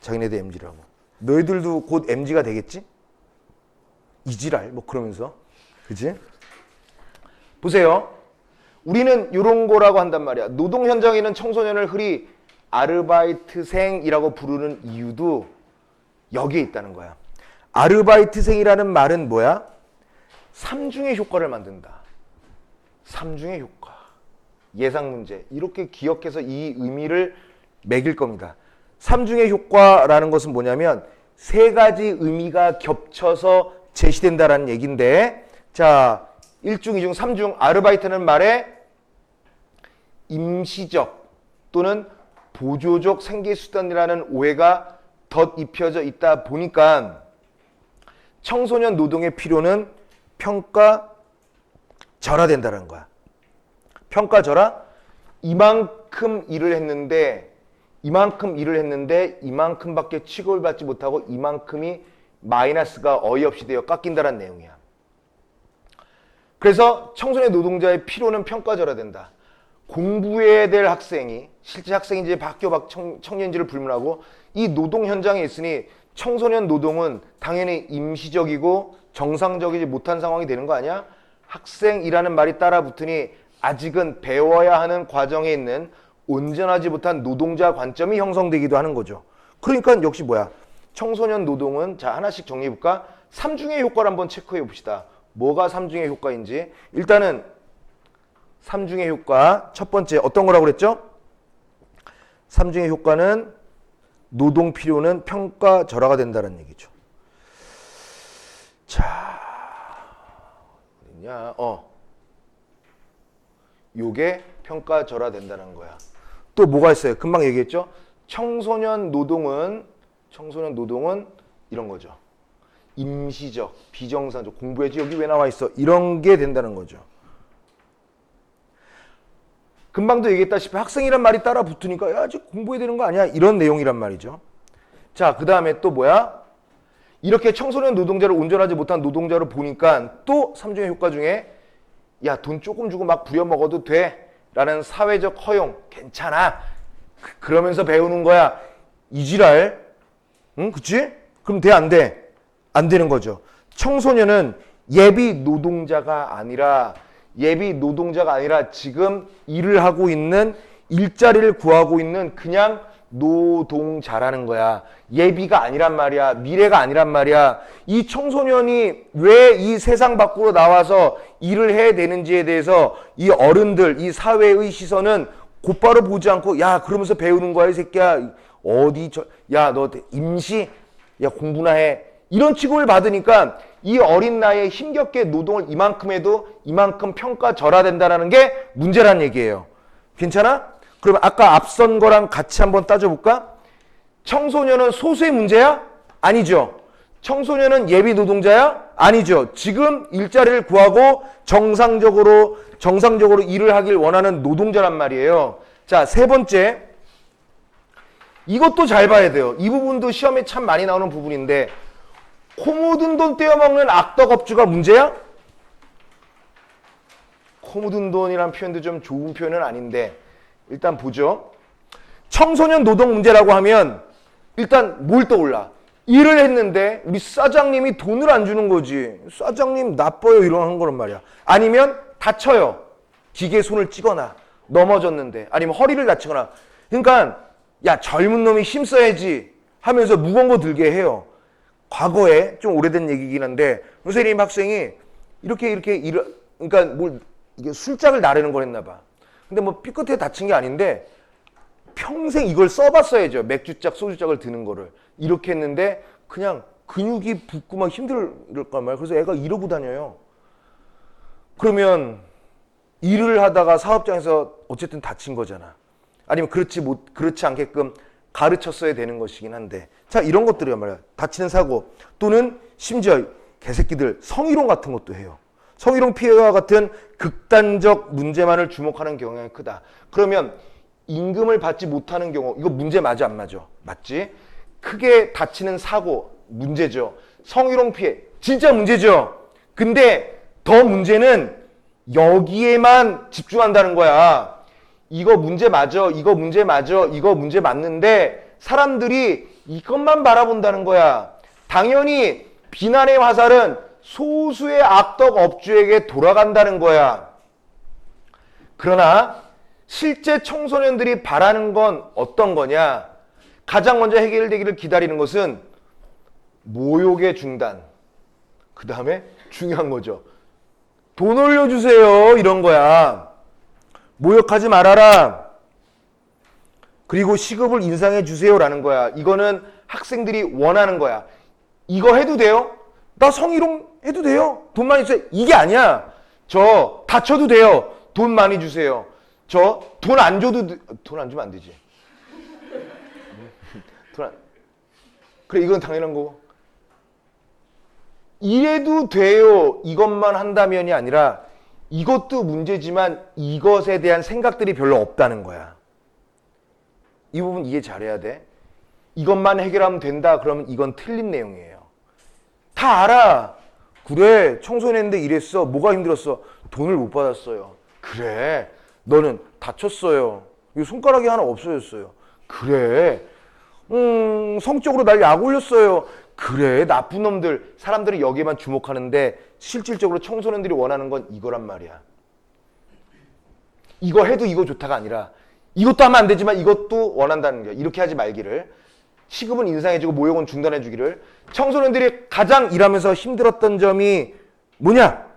자기네들 MZ라고. 너희들도 곧 MZ가 되겠지? 이지랄 뭐 그러면서. 그치? 보세요. 우리는 이런 거라고 한단 말이야. 노동 현장에 있는 청소년을 흔히 아르바이트생이라고 부르는 이유도 여기에 있다는 거야. 아르바이트생이라는 말은 뭐야? 삼중의 효과를 만든다. 삼중의 효과. 예상 문제. 이렇게 기억해서 이 의미를 매길 겁니다. 삼중의 효과라는 것은 뭐냐면 세 가지 의미가 겹쳐서 제시된다라는 얘기인데, 자, 1중, 2중, 3중 아르바이트는 말에 임시적 또는 보조적 생계수단이라는 오해가 덧입혀져 있다 보니까 청소년 노동의 필요는 평가절하된다는 거야. 평가절하? 이만큼 일을 했는데 이만큼밖에 취급을 받지 못하고 이만큼이 마이너스가 어이없이 되어 깎인다는 내용이야. 그래서 청소년 노동자의 필요는 평가절하된다. 공부해야 될 학생이 실제 학생인지 학교 청년인지를 불문하고 이 노동 현장에 있으니 청소년 노동은 당연히 임시적이고 정상적이지 못한 상황이 되는 거 아니야? 학생이라는 말이 따라 붙으니 아직은 배워야 하는 과정에 있는 온전하지 못한 노동자 관점이 형성되기도 하는 거죠. 그러니까 역시 뭐야? 청소년 노동은 자 하나씩 정리해볼까? 삼중의 효과를 한번 체크해 봅시다. 뭐가 삼중의 효과인지. 일단은 삼중의 효과 첫 번째 어떤 거라고 그랬죠? 삼중의 효과는 노동 필요는 평가절하가 된다는 얘기죠. 자, 어딨냐? 요게 평가절하 된다는 거야. 또 뭐가 있어요? 금방 얘기했죠? 청소년 노동은 이런 거죠. 임시적, 비정상적, 공부해야지 여기 왜 나와 있어? 이런 게 된다는 거죠. 금방도 얘기했다시피 학생이란 말이 따라 붙으니까 야, 아직 공부해야 되는 거 아니야? 이런 내용이란 말이죠. 자, 그 다음에 또 뭐야? 이렇게 청소년 노동자를 온전하지 못한 노동자로 보니까 또 삼중의 효과 중에 야, 돈 조금 주고 막 부려먹어도 돼 라는 사회적 허용 괜찮아 그러면서 배우는 거야 이지랄. 응? 그치? 그럼 돼 안 돼? 안 되는 거죠. 청소년은 예비 노동자가 아니라 지금 일을 하고 있는 일자리를 구하고 있는 그냥 노동자라는 거야. 예비가 아니란 말이야. 미래가 아니란 말이야. 이 청소년이 왜 이 세상 밖으로 나와서 일을 해야 되는지에 대해서 이 어른들, 이 사회의 시선은 곧바로 보지 않고 야 그러면서 배우는 거야 이 새끼야. 야 너 임시? 야 공부나 해. 이런 취급을 받으니까 이 어린 나이에 힘겹게 노동을 이만큼 해도 이만큼 평가절하된다는 게 문제란 얘기예요. 괜찮아? 그러면 아까 앞선 거랑 같이 한번 따져볼까? 청소년은 소수의 문제야? 아니죠. 청소년은 예비 노동자야? 아니죠. 지금 일자리를 구하고 정상적으로 일을 하길 원하는 노동자란 말이에요. 자, 세 번째. 이것도 잘 봐야 돼요. 이 부분도 시험에 참 많이 나오는 부분인데 코 묻은 돈 떼어먹는 악덕업주가 문제야? 코 묻은 돈이라는 표현도 좀 좋은 표현은 아닌데 일단 보죠. 청소년 노동 문제라고 하면 일단 뭘 떠올라? 일을 했는데 우리 사장님이 돈을 안 주는 거지. 사장님 나빠요 이러는 거란 말이야. 아니면 다쳐요. 기계에 손을 찍거나 넘어졌는데 아니면 허리를 다치거나. 그러니까 야 젊은 놈이 힘써야지 하면서 무거운 거 들게 해요. 과거에 좀 오래된 얘기긴 한데 선생님 학생이 이렇게 그러니까 뭘 이게 술짝을 나르는 걸 했나 봐. 근데 뭐 삐끗해 다친 게 아닌데 평생 이걸 써봤어야죠. 맥주짝 소주짝을 드는 거를 이렇게 했는데 그냥 근육이 붓고 막 힘들 거 말이야. 그래서 애가 이러고 다녀요. 그러면 일을 하다가 사업장에서 어쨌든 다친 거잖아. 아니면 그렇지 않게끔 가르쳤어야 되는 것이긴 한데 자 이런 것들이란 말이야. 다치는 사고 또는 심지어 개새끼들 성희롱 같은 것도 해요. 성희롱 피해와 같은 극단적 문제만을 주목하는 경향이 크다. 그러면 임금을 받지 못하는 경우 이거 문제 맞아 안 맞아? 맞지? 크게 다치는 사고 문제죠. 성희롱 피해 진짜 문제죠. 근데 더 문제는 여기에만 집중한다는 거야. 이거 문제 맞아, 이거 문제 맞아, 이거 문제 맞는데 사람들이 이것만 바라본다는 거야. 당연히 비난의 화살은 소수의 악덕 업주에게 돌아간다는 거야. 그러나 실제 청소년들이 바라는 건 어떤 거냐? 가장 먼저 해결되기를 기다리는 것은 모욕의 중단. 그 다음에 중요한 거죠. 돈 올려주세요. 이런 거야. 모욕하지 말아라. 그리고 시급을 인상해 주세요라는 거야. 이거는 학생들이 원하는 거야. 이거 해도 돼요? 나 성희롱 해도 돼요? 돈 많이 주세요. 이게 아니야. 저 다쳐도 돼요. 돈 많이 주세요. 저 돈 안 줘도 돈 안 주면 안 되지. 그래 이건 당연한 거고. 이래도 돼요. 이것만 한다면이 아니라 이것도 문제지만 이것에 대한 생각들이 별로 없다는 거야. 이 부분 이해 잘해야 돼. 이것만 해결하면 된다 그러면 이건 틀린 내용이에요. 다 알아. 그래, 청소년인데 이랬어. 뭐가 힘들었어? 돈을 못 받았어요. 그래, 너는 다쳤어요. 이 손가락이 하나 없어졌어요. 그래, 성적으로 날 약 올렸어요. 그래, 나쁜 놈들. 사람들이 여기에만 주목하는데 실질적으로 청소년들이 원하는 건 이거란 말이야. 이거 해도 이거 좋다가 아니라 이것도 하면 안 되지만 이것도 원한다는 거야. 이렇게 하지 말기를. 시급은 인상해주고 모욕은 중단해주기를. 청소년들이 가장 일하면서 힘들었던 점이 뭐냐?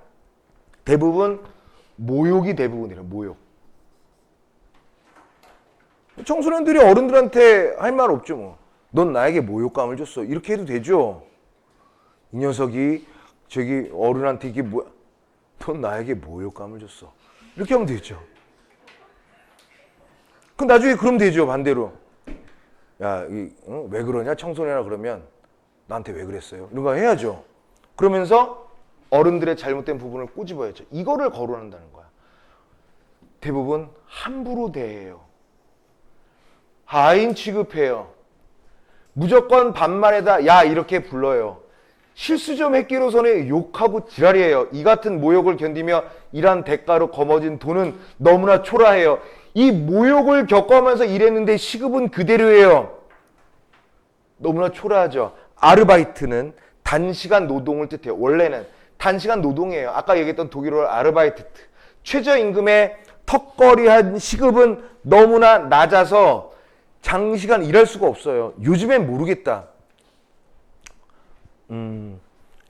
대부분 모욕이 대부분이래. 모욕. 청소년들이 어른들한테 할 말 없죠. 뭐. 넌 나에게 모욕감을 줬어. 이렇게 해도 되죠. 이 녀석이 저기 어른한테 이게 뭐야? 넌 나에게 모욕감을 줬어. 이렇게 하면 되죠. 그럼 나중에 그럼 되죠. 반대로. 야, 왜 그러냐? 청소년이라 그러면 나한테 왜 그랬어요? 이런 거 해야죠. 그러면서 어른들의 잘못된 부분을 꼬집어야죠. 이거를 거론한다는 거야. 대부분 함부로 대해요. 하인 취급해요. 무조건 반말에다 야 이렇게 불러요. 실수 좀 했기로서는 욕하고 지랄이에요. 이 같은 모욕을 견디며 일한 대가로 거머쥔 돈은 너무나 초라해요. 이 모욕을 겪어가면서 일했는데 시급은 그대로예요. 너무나 초라하죠. 아르바이트는 단시간 노동을 뜻해요. 원래는 단시간 노동이에요. 아까 얘기했던 독일어로 아르바이트. 최저임금의 턱걸이한 시급은 너무나 낮아서 장시간 일할 수가 없어요. 요즘엔 모르겠다.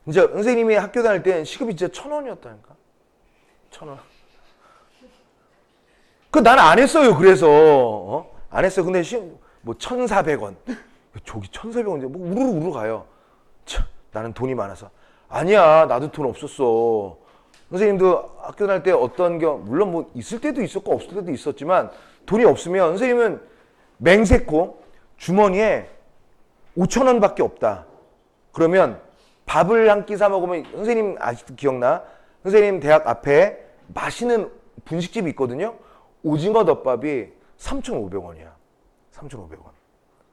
진짜 선생님이 학교 다닐 땐 시급이 진짜 1,000원이었다니까. 1,000원. 난 안 했어요. 그래서 안 했어요. 근데 뭐 1,400원. 저기 1,400원인데 뭐 우르르 가요. 참, 나는 돈이 많아서. 아니야, 나도 돈 없었어. 선생님도 학교 다닐 때 어떤 물론 뭐 있을 때도 있었고 없을 때도 있었지만 돈이 없으면 선생님은 맹세코 주머니에 5,000원밖에 없다. 그러면 밥을 한 끼 사 먹으면 선생님 아직도 기억나? 선생님 대학 앞에 맛있는 분식집이 있거든요. 오징어 덮밥이 3,500원이야. 3,500원.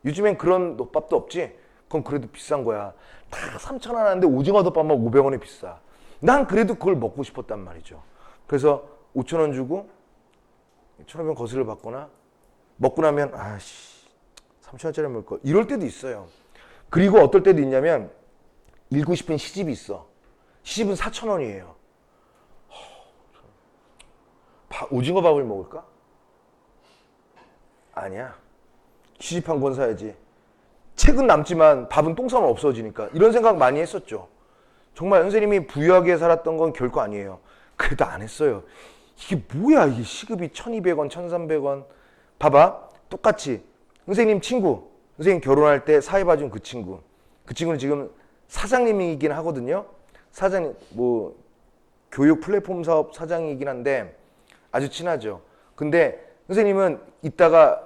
요즘엔 그런 덮밥도 없지? 그건 그래도 비싼 거야. 다 3,000원 하는데 오징어 덮밥만 500원에 비싸. 난 그래도 그걸 먹고 싶었단 말이죠. 그래서 5,000원 주고 1,500원 거슬러 받거나 먹고 나면 아씨 3,000원짜리 먹을 거 이럴 때도 있어요. 그리고 어떨 때도 있냐면 읽고 싶은 시집이 있어. 시집은 4,000원이에요. 오징어 밥을 먹을까? 아니야. 시집 한 권 사야지. 책은 남지만 밥은 똥 싸면 없어지니까. 이런 생각 많이 했었죠. 정말 선생님이 부유하게 살았던 건 결코 아니에요. 그래도 안 했어요. 이게 뭐야? 이게 시급이 1,200원, 1,300원. 봐봐. 똑같이 선생님 친구. 선생님 결혼할 때 사회 봐준 그 친구. 그 친구는 지금 사장님이긴 하거든요. 사장님 뭐 교육 플랫폼 사업 사장이긴 한데 아주 친하죠. 근데 선생님은 이따가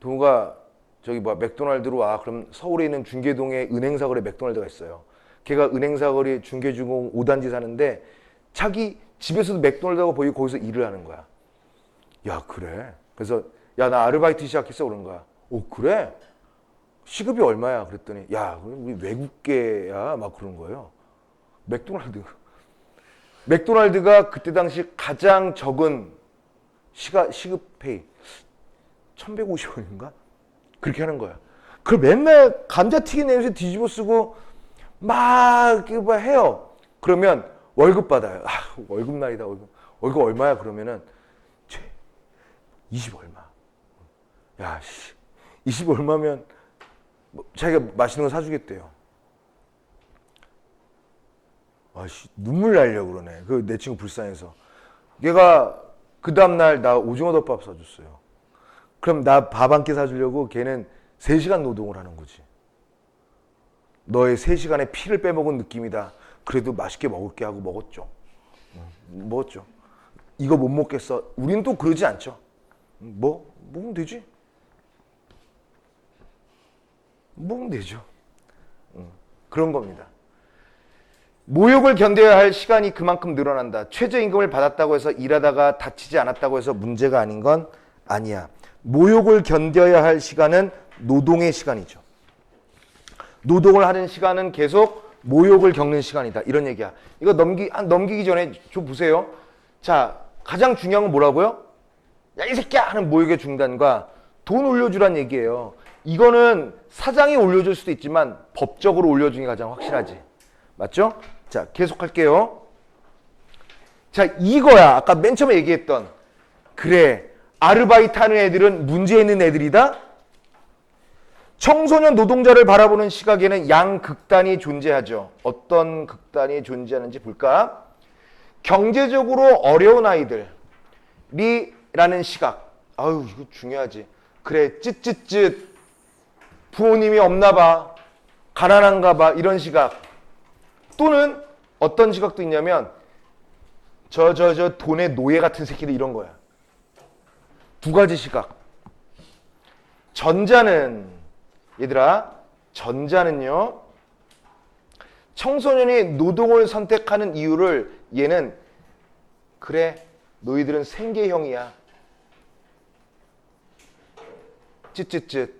동우가 저기 맥도날드로 와. 그럼 서울에 있는 중계동에 은행사거리 맥도날드가 있어요. 걔가 은행사거리 중계주공 5단지 사는데 자기 집에서도 맥도날드가 보이고 거기서 일을 하는 거야. 야 그래? 그래서 야 나 아르바이트 시작했어 그런 거야. 오 그래? 시급이 얼마야? 그랬더니 야 우리 외국계야 막 그런 거예요. 맥도날드가 그때 당시 가장 적은 시급 페이 1,150원인가? 그렇게 하는 거야. 그걸 맨날 감자튀김 냄새 뒤집어 쓰고 막 해요. 그러면 월급 받아요. 월급날이다. 월급 얼마야? 그러면은 20 얼마. 야, 20 얼마면 자기가 맛있는 거 사주겠대요. 눈물 나려고 그러네. 내 친구 불쌍해서. 걔가 그 다음날 나 오징어 덮밥 사줬어요. 그럼 나 밥 한 끼 사주려고 걔는 3시간 노동을 하는 거지. 너의 3시간의 피를 빼먹은 느낌이다. 그래도 맛있게 먹을게 하고 먹었죠. 먹었죠. 이거 못 먹겠어. 우린 또 그러지 않죠. 먹으면 되지. 먹으면 되죠. 그런 겁니다. 모욕을 견뎌야 할 시간이 그만큼 늘어난다. 최저임금을 받았다고 해서 일하다가 다치지 않았다고 해서 문제가 아닌 건 아니야. 모욕을 견뎌야 할 시간은 노동의 시간이죠. 노동을 하는 시간은 계속 모욕을 겪는 시간이다. 이런 얘기야. 이거 넘기기 전에 좀 보세요. 자, 가장 중요한 건 뭐라고요? 야, 이 새끼야! 하는 모욕의 중단과 돈 올려주란 얘기예요. 이거는 사장이 올려줄 수도 있지만 법적으로 올려주는 게 가장 확실하지. 맞죠? 자, 계속 할게요. 자, 이거야. 아까 맨 처음에 얘기했던. 그래, 아르바이트 하는 애들은 문제 있는 애들이다? 청소년 노동자를 바라보는 시각에는 양극단이 존재하죠. 어떤 극단이 존재하는지 볼까? 경제적으로 어려운 아이들이 라는 시각. 아유, 이거 중요하지. 그래, 쯧쯧쯧. 부모님이 없나 봐. 가난한가 봐. 이런 시각. 또는 어떤 시각도 있냐면 저 돈의 노예 같은 새끼들 이런 거야. 두 가지 시각. 얘들아, 전자는요. 청소년이 노동을 선택하는 이유를 얘는 그래, 너희들은 생계형이야. 쯧쯧쯧.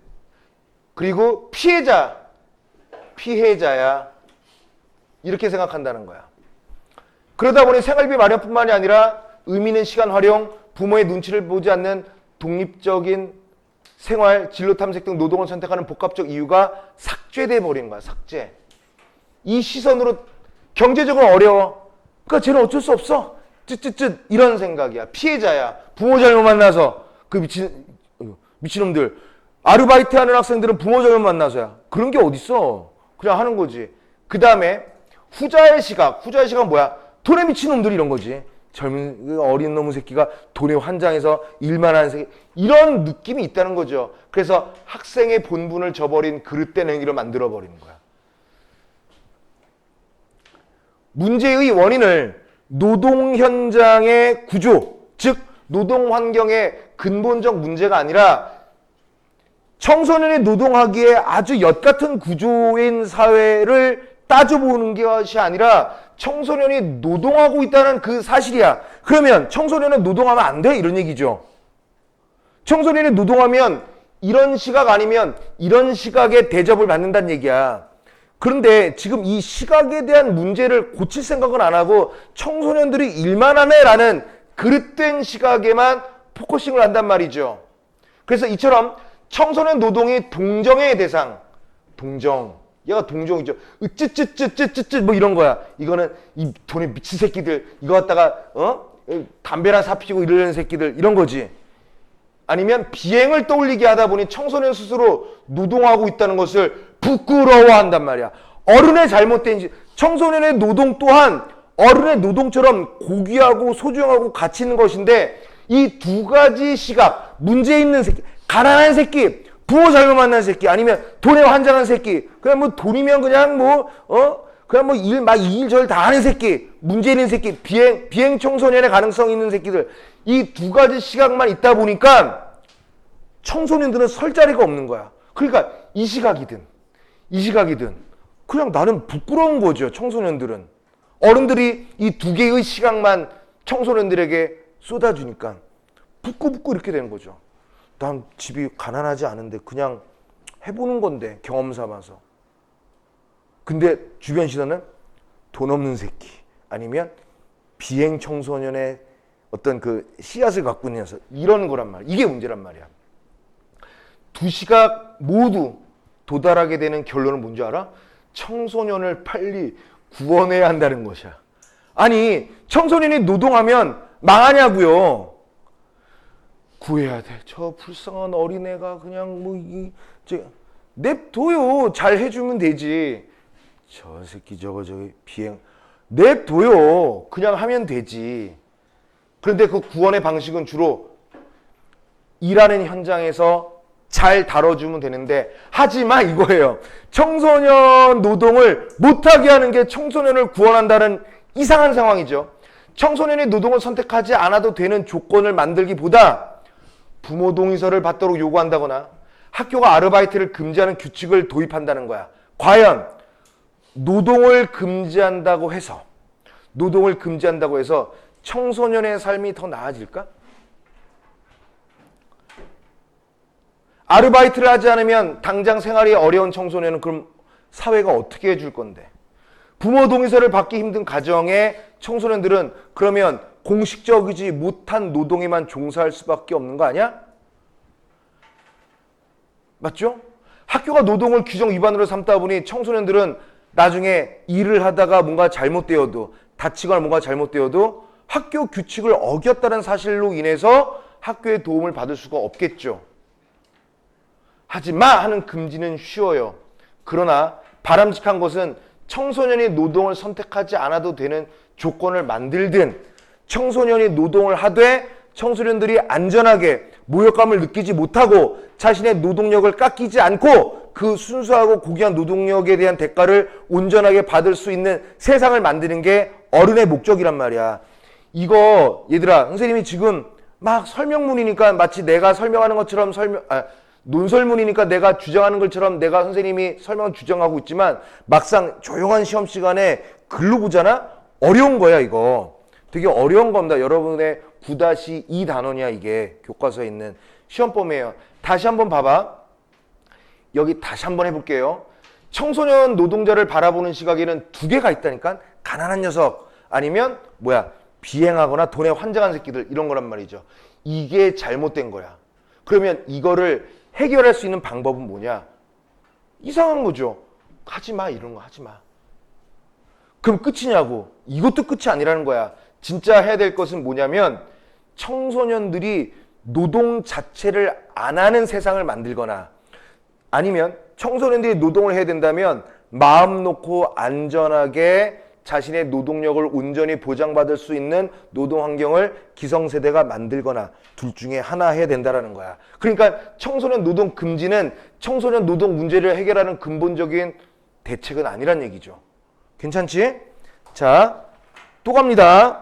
그리고 피해자야. 이렇게 생각한다는 거야. 그러다 보니 생활비 마련뿐만이 아니라 의미 있는 시간 활용, 부모의 눈치를 보지 않는 독립적인 생활, 진로 탐색 등 노동을 선택하는 복합적 이유가 삭제돼 버린 거야. 삭제. 이 시선으로 경제적으로 어려워. 그러니까 쟤는 어쩔 수 없어. 쯧쯧쯧 이런 생각이야. 피해자야. 부모 잘못 만나서 그 미친놈들. 아르바이트 하는 학생들은 부모 잘못 만나서야. 그런 게 어딨어. 그냥 하는 거지. 그 다음에 후자의 시각은 뭐야? 돈에 미친 놈들 이런 거지. 젊은 어린 놈의 새끼가 돈에 환장해서 일만 하는 새끼. 이런 느낌이 있다는 거죠. 그래서 학생의 본분을 저버린 그릇된 행위를 만들어버리는 거야. 문제의 원인을 노동 현장의 구조, 즉 노동 환경의 근본적 문제가 아니라 청소년이 노동하기에 아주 엿같은 구조인 사회를 따져보는 것이 아니라 청소년이 노동하고 있다는 그 사실이야. 그러면 청소년은 노동하면 안 돼? 이런 얘기죠. 청소년이 노동하면 이런 시각 아니면 이런 시각에 대접을 받는다는 얘기야. 그런데 지금 이 시각에 대한 문제를 고칠 생각은 안 하고 청소년들이 일만 하네 라는 그릇된 시각에만 포커싱을 한단 말이죠. 그래서 이처럼 청소년 노동이 동정의 대상, 얘가 동정이죠. 으쯔쯔쯔쯔쯔쯔 뭐 이런 거야. 이거는 이 돈에 미친 새끼들, 이거 갖다가 담배나 사피고 이러는 새끼들 이런 거지. 아니면 비행을 떠올리게 하다 보니 청소년 스스로 노동하고 있다는 것을 부끄러워한단 말이야. 어른의 잘못된 청소년의 노동 또한 어른의 노동처럼 고귀하고 소중하고 가치 있는 것인데 이 두 가지 시각, 문제 있는 새끼, 가난한 새끼, 부모 잘못 만난 새끼, 아니면 돈에 환장한 새끼, 그냥 뭐 돈이면 그냥 그냥 뭐 이일절 다 하는 새끼, 문제 있는 새끼, 비행 청소년의 가능성 있는 새끼들, 이 두 가지 시각만 있다 보니까 청소년들은 설 자리가 없는 거야. 그러니까 이 시각이든 그냥 나는 부끄러운 거죠. 청소년들은 어른들이 이 두 개의 시각만 청소년들에게 쏟아주니까 부끄부끄 이렇게 되는 거죠. 난 집이 가난하지 않은데 그냥 해보는 건데 경험 삼아서. 근데 주변 시선은 돈 없는 새끼 아니면 비행 청소년의 어떤 그 씨앗을 갖고 있는 녀석 이런 거란 말이야. 이게 문제란 말이야. 두 시각 모두 도달하게 되는 결론은 뭔지 알아? 청소년을 빨리 구원해야 한다는 것이야. 아니 청소년이 노동하면 망하냐고요. 구해야 돼. 저 불쌍한 어린애가 그냥 냅둬요. 잘 해주면 되지. 저 새끼 저기 비행 냅둬요. 그냥 하면 되지. 그런데 그 구원의 방식은 주로 일하는 현장에서 잘 다뤄주면 되는데 하지만 이거예요. 청소년 노동을 못하게 하는 게 청소년을 구원한다는 이상한 상황이죠. 청소년이 노동을 선택하지 않아도 되는 조건을 만들기보다 부모 동의서를 받도록 요구한다거나 학교가 아르바이트를 금지하는 규칙을 도입한다는 거야. 과연 노동을 금지한다고 해서 청소년의 삶이 더 나아질까? 아르바이트를 하지 않으면 당장 생활이 어려운 청소년은 그럼 사회가 어떻게 해줄 건데? 부모 동의서를 받기 힘든 가정의 청소년들은 그러면 공식적이지 못한 노동에만 종사할 수밖에 없는 거 아니야? 맞죠? 학교가 노동을 규정 위반으로 삼다 보니 청소년들은 나중에 일을 하다가 뭔가 잘못되어도 다치거나 뭔가 잘못되어도 학교 규칙을 어겼다는 사실로 인해서 학교의 도움을 받을 수가 없겠죠. 하지 마 하는 금지는 쉬워요. 그러나 바람직한 것은 청소년이 노동을 선택하지 않아도 되는 조건을 만들든 청소년이 노동을 하되 청소년들이 안전하게 모욕감을 느끼지 못하고 자신의 노동력을 깎이지 않고 그 순수하고 고귀한 노동력에 대한 대가를 온전하게 받을 수 있는 세상을 만드는 게 어른의 목적이란 말이야. 이거 얘들아, 선생님이 지금 막 설명문이니까 마치 내가 설명하는 것처럼 논설문이니까 내가 주장하는 것처럼 내가 선생님이 설명을 주장하고 있지만 막상 조용한 시험 시간에 글로 보잖아? 어려운 거야 이거. 되게 어려운 겁니다. 여러분의 9-2 단원이야 이게 교과서에 있는 시험범위예요. 다시 한번 봐봐. 여기 다시 한번 해볼게요. 청소년 노동자를 바라보는 시각에는 두 개가 있다니까. 가난한 녀석 아니면 비행하거나 돈에 환장한 새끼들 이런 거란 말이죠. 이게 잘못된 거야. 그러면 이거를 해결할 수 있는 방법은 뭐냐? 이상한 거죠. 하지 마 이런 거 하지 마. 그럼 끝이냐고. 이것도 끝이 아니라는 거야. 진짜 해야 될 것은 뭐냐면 청소년들이 노동 자체를 안 하는 세상을 만들거나 아니면 청소년들이 노동을 해야 된다면 마음 놓고 안전하게 자신의 노동력을 온전히 보장받을 수 있는 노동 환경을 기성세대가 만들거나 둘 중에 하나 해야 된다는 거야. 그러니까 청소년 노동 금지는 청소년 노동 문제를 해결하는 근본적인 대책은 아니란 얘기죠. 괜찮지? 자, 또 갑니다.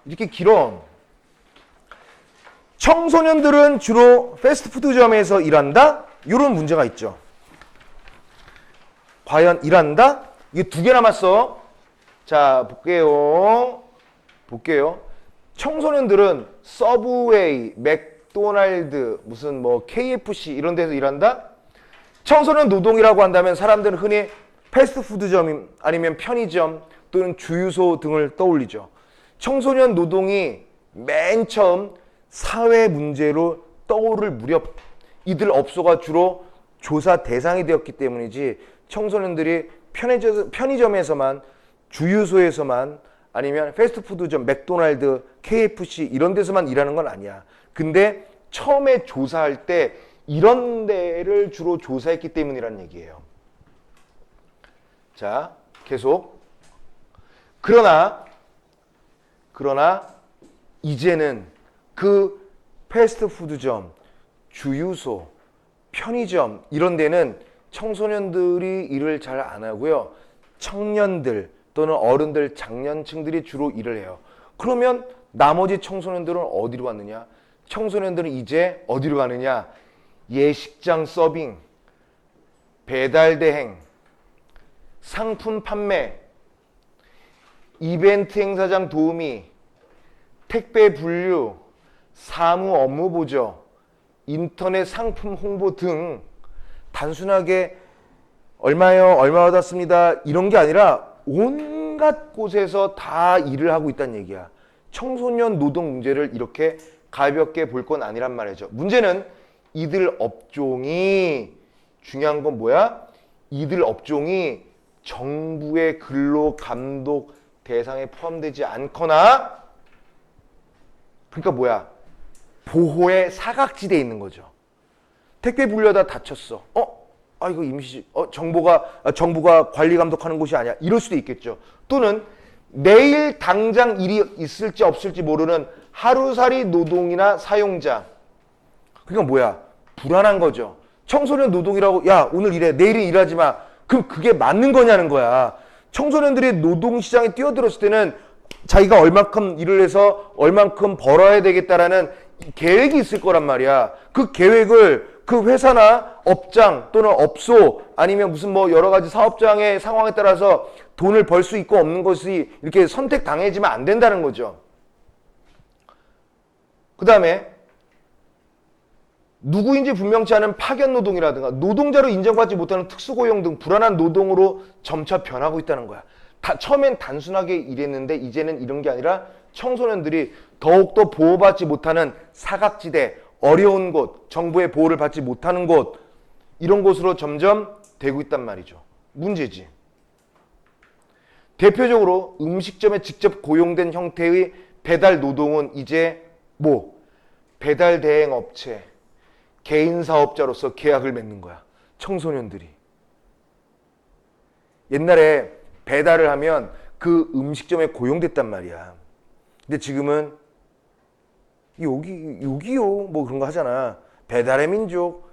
이렇게 길어. 청소년들은 주로 패스트푸드점에서 일한다? 이런 문제가 있죠. 과연 일한다? 이게 두 개 남았어. 자, 볼게요. 청소년들은 서브웨이, 맥도날드, 무슨 KFC 이런 데서 일한다? 청소년 노동이라고 한다면 사람들은 흔히 패스트푸드점 아니면 편의점 또는 주유소 등을 떠올리죠. 청소년 노동이 맨 처음 사회 문제로 떠오를 무렵 이들 업소가 주로 조사 대상이 되었기 때문이지 청소년들이 편의점에서만 주유소에서만 아니면 패스트푸드점 맥도날드, KFC 이런 데서만 일하는 건 아니야. 근데 처음에 조사할 때 이런 데를 주로 조사했기 때문이란 얘기예요. 자, 계속. 그러나 이제는 그 패스트푸드점, 주유소, 편의점 이런 데는 청소년들이 일을 잘 안 하고요. 청년들 또는 어른들, 장년층들이 주로 일을 해요. 그러면 나머지 청소년들은 어디로 갔느냐? 청소년들은 이제 어디로 가느냐? 예식장 서빙, 배달 대행, 상품 판매, 이벤트 행사장 도우미, 택배 분류, 사무 업무 보조, 인터넷 상품 홍보 등 단순하게 얼마요? 얼마 받았습니다. 이런 게 아니라 온갖 곳에서 다 일을 하고 있다는 얘기야. 청소년 노동 문제를 이렇게 가볍게 볼 건 아니란 말이죠. 문제는 이들 업종이 중요한 건 뭐야? 이들 업종이 정부의 근로 감독 대상에 포함되지 않거나 그러니까 보호의 사각지대에 있는 거죠. 택배 불려다 다쳤어. 이거 임시 정부가 관리 감독하는 곳이 아니야. 이럴 수도 있겠죠. 또는 내일 당장 일이 있을지 없을지 모르는 하루살이 노동이나 사용자. 그러니까 불안한 거죠. 청소년 노동이라고 오늘 일해 내일은 일하지 마. 그럼 그게 맞는 거냐는 거야. 청소년들이 노동시장에 뛰어들었을 때는 자기가 얼만큼 일을 해서 얼만큼 벌어야 되겠다라는 계획이 있을 거란 말이야. 그 계획을 그 회사나 업장 또는 업소 아니면 무슨 여러 가지 사업장의 상황에 따라서 돈을 벌 수 있고 없는 것이 이렇게 선택당해지면 안 된다는 거죠. 그 다음에 누구인지 분명치 않은 파견 노동이라든가 노동자로 인정받지 못하는 특수고용 등 불안한 노동으로 점차 변하고 있다는 거야. 처음엔 단순하게 이랬는데 이제는 이런 게 아니라 청소년들이 더욱더 보호받지 못하는 사각지대, 어려운 곳, 정부의 보호를 받지 못하는 곳, 이런 곳으로 점점 되고 있단 말이죠. 문제지. 대표적으로 음식점에 직접 고용된 형태의 배달 노동은 이제 배달 대행 업체, 개인 사업자로서 계약을 맺는 거야. 청소년들이. 옛날에 배달을 하면 그 음식점에 고용됐단 말이야. 근데 지금은 여기요 뭐 그런 거 하잖아. 배달의 민족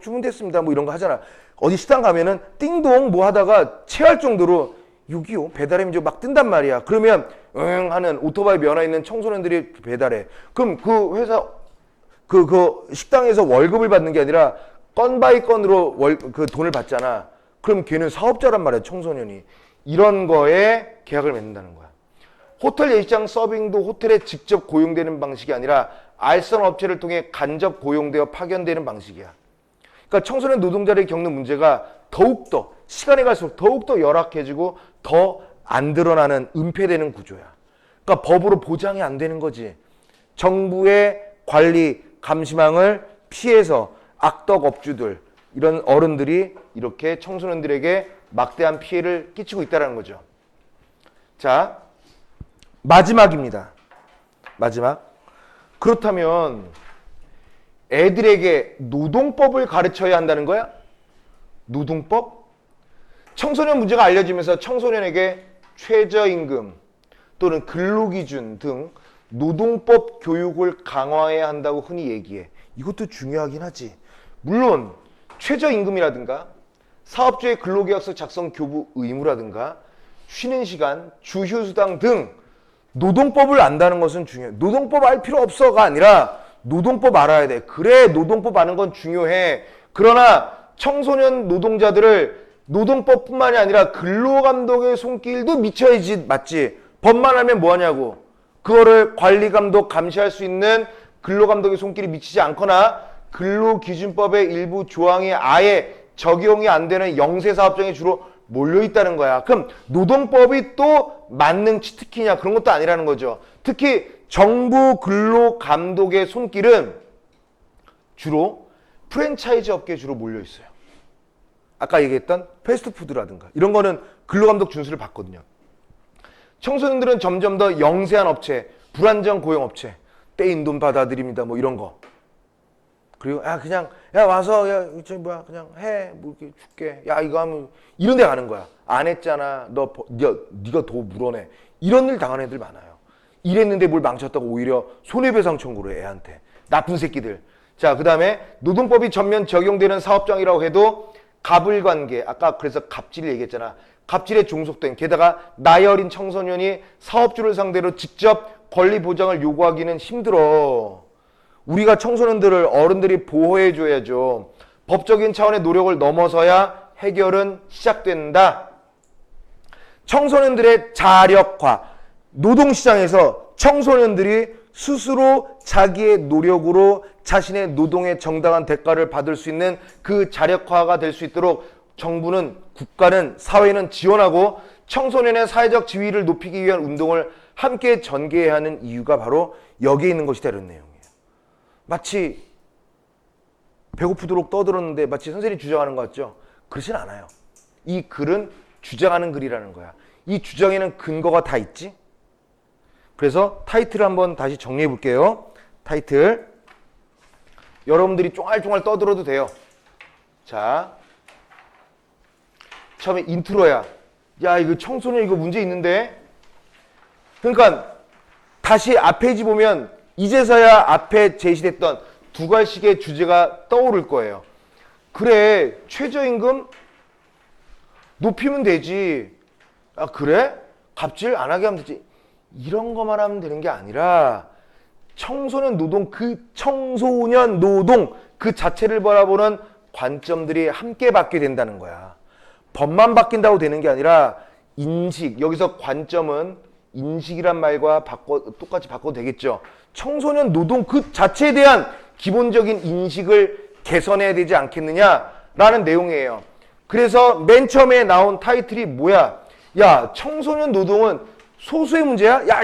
주문됐습니다 뭐 이런 거 하잖아. 어디 식당 가면은 띵동 뭐 하다가 체할 정도로 여기요 배달의 민족 막 뜬단 말이야. 그러면 응 하는 오토바이 면허 있는 청소년들이 배달해. 그럼 그 회사 그 식당에서 월급을 받는 게 아니라 건 바이 건으로 그 돈을 받잖아. 그럼 걔는 사업자란 말이야, 청소년이. 이런 거에 계약을 맺는다는 거야. 호텔 예식장 서빙도 호텔에 직접 고용되는 방식이 아니라 알선 업체를 통해 간접 고용되어 파견되는 방식이야. 그러니까 청소년 노동자들이 겪는 문제가 더욱더 시간이 갈수록 더욱더 열악해지고 더 안 드러나는 은폐되는 구조야. 그러니까 법으로 보장이 안 되는 거지. 정부의 관리, 감시망을 피해서 악덕 업주들, 이런 어른들이 이렇게 청소년들에게 막대한 피해를 끼치고 있다는 거죠. 자, 마지막입니다. 마지막. 그렇다면 애들에게 노동법을 가르쳐야 한다는 거야? 노동법? 청소년 문제가 알려지면서 청소년에게 최저임금 또는 근로기준 등 노동법 교육을 강화해야 한다고 흔히 얘기해. 이것도 중요하긴 하지. 물론 최저임금이라든가 사업주의 근로계약서 작성 교부 의무라든가 쉬는 시간, 주휴수당 등 노동법을 안다는 것은 중요해. 노동법 알 필요 없어가 아니라 노동법 알아야 돼. 그래, 노동법 아는 건 중요해. 그러나 청소년 노동자들을 노동법뿐만이 아니라 근로감독의 손길도 미쳐야지, 맞지? 법만 알면 뭐하냐고. 그거를 관리감독, 감시할 수 있는 근로감독의 손길이 미치지 않거나 근로기준법의 일부 조항이 아예 적용이 안 되는 영세사업장에 주로 몰려있다는 거야. 그럼 노동법이 또 만능 치트키냐, 그런 것도 아니라는 거죠. 특히 정부 근로감독의 손길은 주로 프랜차이즈 업계에 주로 몰려있어요. 아까 얘기했던 패스트푸드라든가 이런 거는 근로감독 준수를 받거든요. 청소년들은 점점 더 영세한 업체, 불안정 고용업체, 떼인 돈 받아들입니다. 뭐 이런 거. 그리고 그냥 와서 그냥 해, 뭐 이렇게 줄게. 이거 하면 이런 데 가는 거야. 안 했잖아. 네가 더 물어내. 이런 일 당하는 애들 많아요. 일했는데 뭘 망쳤다고 오히려 손해배상 청구를 해, 애한테. 나쁜 새끼들. 자, 그다음에 노동법이 전면 적용되는 사업장이라고 해도 갑을관계, 아까 그래서 갑질 얘기했잖아. 갑질에 종속된, 게다가 나이 어린 청소년이 사업주를 상대로 직접 권리 보장을 요구하기는 힘들어. 우리가 청소년들을 어른들이 보호해줘야죠. 법적인 차원의 노력을 넘어서야 해결은 시작된다. 청소년들의 자력화, 노동시장에서 청소년들이 스스로 자기의 노력으로 자신의 노동의 정당한 대가를 받을 수 있는 그 자력화가 될 수 있도록 정부는, 국가는, 사회는 지원하고 청소년의 사회적 지위를 높이기 위한 운동을 함께 전개해야 하는 이유가 바로 여기에 있는 것이다, 이런 내용이에요. 마치 배고프도록 떠들었는데 마치 선생님이 주장하는 것 같죠? 그렇진 않아요. 이 글은 주장하는 글이라는 거야. 이 주장에는 근거가 다 있지? 그래서 타이틀을 한번 다시 정리해 볼게요. 타이틀. 여러분들이 쫑알쫑알 떠들어도 돼요. 자, 처음에 인트로야. 이거 청소년 이거 문제 있는데? 그러니까 다시 앞 페이지 보면 이제서야 앞에 제시됐던 두 가지씩의 주제가 떠오를 거예요. 그래, 최저임금 높이면 되지. 그래? 갑질 안 하게 하면 되지. 이런 것만 하면 되는 게 아니라 청소년 노동 그 자체를 바라보는 관점들이 함께 바뀌게 된다는 거야. 법만 바뀐다고 되는 게 아니라 인식, 여기서 관점은 인식이란 말과 똑같이 바꿔도 되겠죠. 청소년 노동 그 자체에 대한 기본적인 인식을 개선해야 되지 않겠느냐라는 내용이에요. 그래서 맨 처음에 나온 타이틀이 뭐야? 야, 청소년 노동은 소수의 문제야? 야,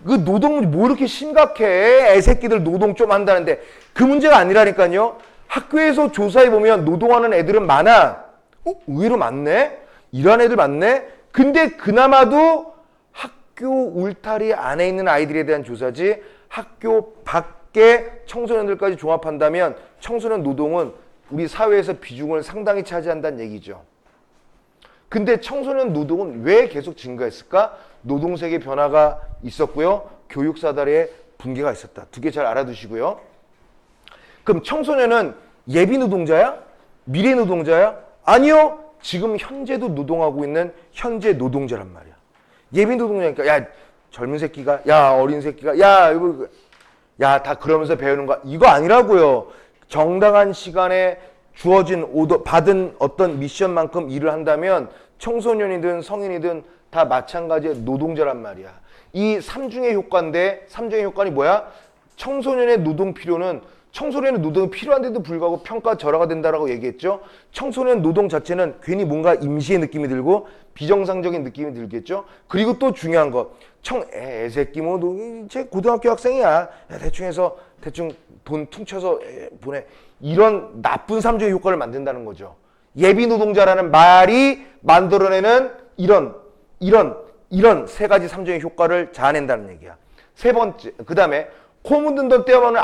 그 노동 뭐 이렇게 심각해? 애새끼들 노동 좀 한다는데 그 문제가 아니라니까요. 학교에서 조사해 보면 노동하는 애들은 많아. 의외로 많네? 일하는 애들 많네? 근데 그나마도 학교 울타리 안에 있는 아이들에 대한 조사지 학교 밖에 청소년들까지 종합한다면 청소년 노동은 우리 사회에서 비중을 상당히 차지한다는 얘기죠. 근데 청소년 노동은 왜 계속 증가했을까? 노동세계 변화가 있었고요. 교육사다리의 붕괴가 있었다. 두 개 잘 알아두시고요. 그럼 청소년은 예비 노동자야? 미래 노동자야? 아니요. 지금 현재도 노동하고 있는 현재 노동자란 말이야. 예비 노동자니까 야 젊은 새끼가 야 어린 새끼가 야 이거 야 다 그러면서 배우는 거 이거 아니라고요. 정당한 시간에 주어진 받은 어떤 미션만큼 일을 한다면 청소년이든 성인이든 다 마찬가지의 노동자란 말이야. 이 삼중의 효과인데 삼중의 효과는 뭐야? 청소년의 노동 필요는 청소년의 노동이 필요한데도 불구하고 평가 절하가 된다라고 얘기했죠. 청소년 노동 자체는 괜히 뭔가 임시의 느낌이 들고 비정상적인 느낌이 들겠죠. 그리고 또 중요한 거 애새끼 뭐 쟤 고등학교 학생이야. 야, 대충 해서 대충 돈 퉁쳐서 보내. 이런 나쁜 삼중의 효과를 만든다는 거죠. 예비 노동자라는 말이 만들어내는 이런 세 가지 삼중의 효과를 자아낸다는 얘기야. 세 번째, 그 다음에 코 묻는 돈 떼어먹는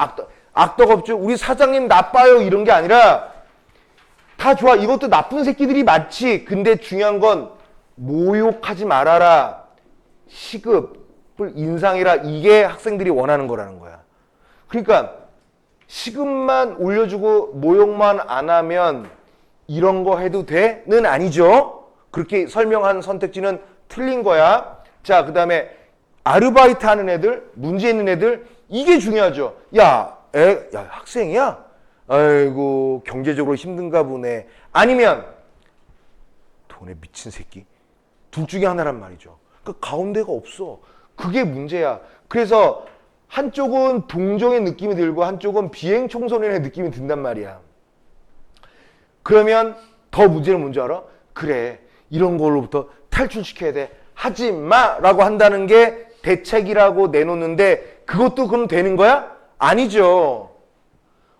악덕업주, 우리 사장님 나빠요 이런 게 아니라 다 좋아. 이것도 나쁜 새끼들이 맞지. 근데 중요한 건 모욕하지 말아라. 시급을 인상해라. 이게 학생들이 원하는 거라는 거야. 그러니까 시급만 올려주고 모욕만 안 하면 이런 거 해도 돼?는 아니죠. 그렇게 설명한 선택지는 틀린 거야. 자, 그 다음에 아르바이트 하는 애들, 문제 있는 애들, 이게 중요하죠. 야, 학생이야? 아이고, 경제적으로 힘든가 보네. 아니면, 돈에 미친 새끼. 둘 중에 하나란 말이죠. 그 가운데가 없어. 그게 문제야. 그래서 한쪽은 동정의 느낌이 들고 한쪽은 비행 청소년의 느낌이 든단 말이야. 그러면 더 문제는 뭔지 알아? 그래, 이런 걸로부터 탈출시켜야 돼. 하지 마! 라고 한다는 게 대책이라고 내놓는데 그것도 그럼 되는 거야? 아니죠.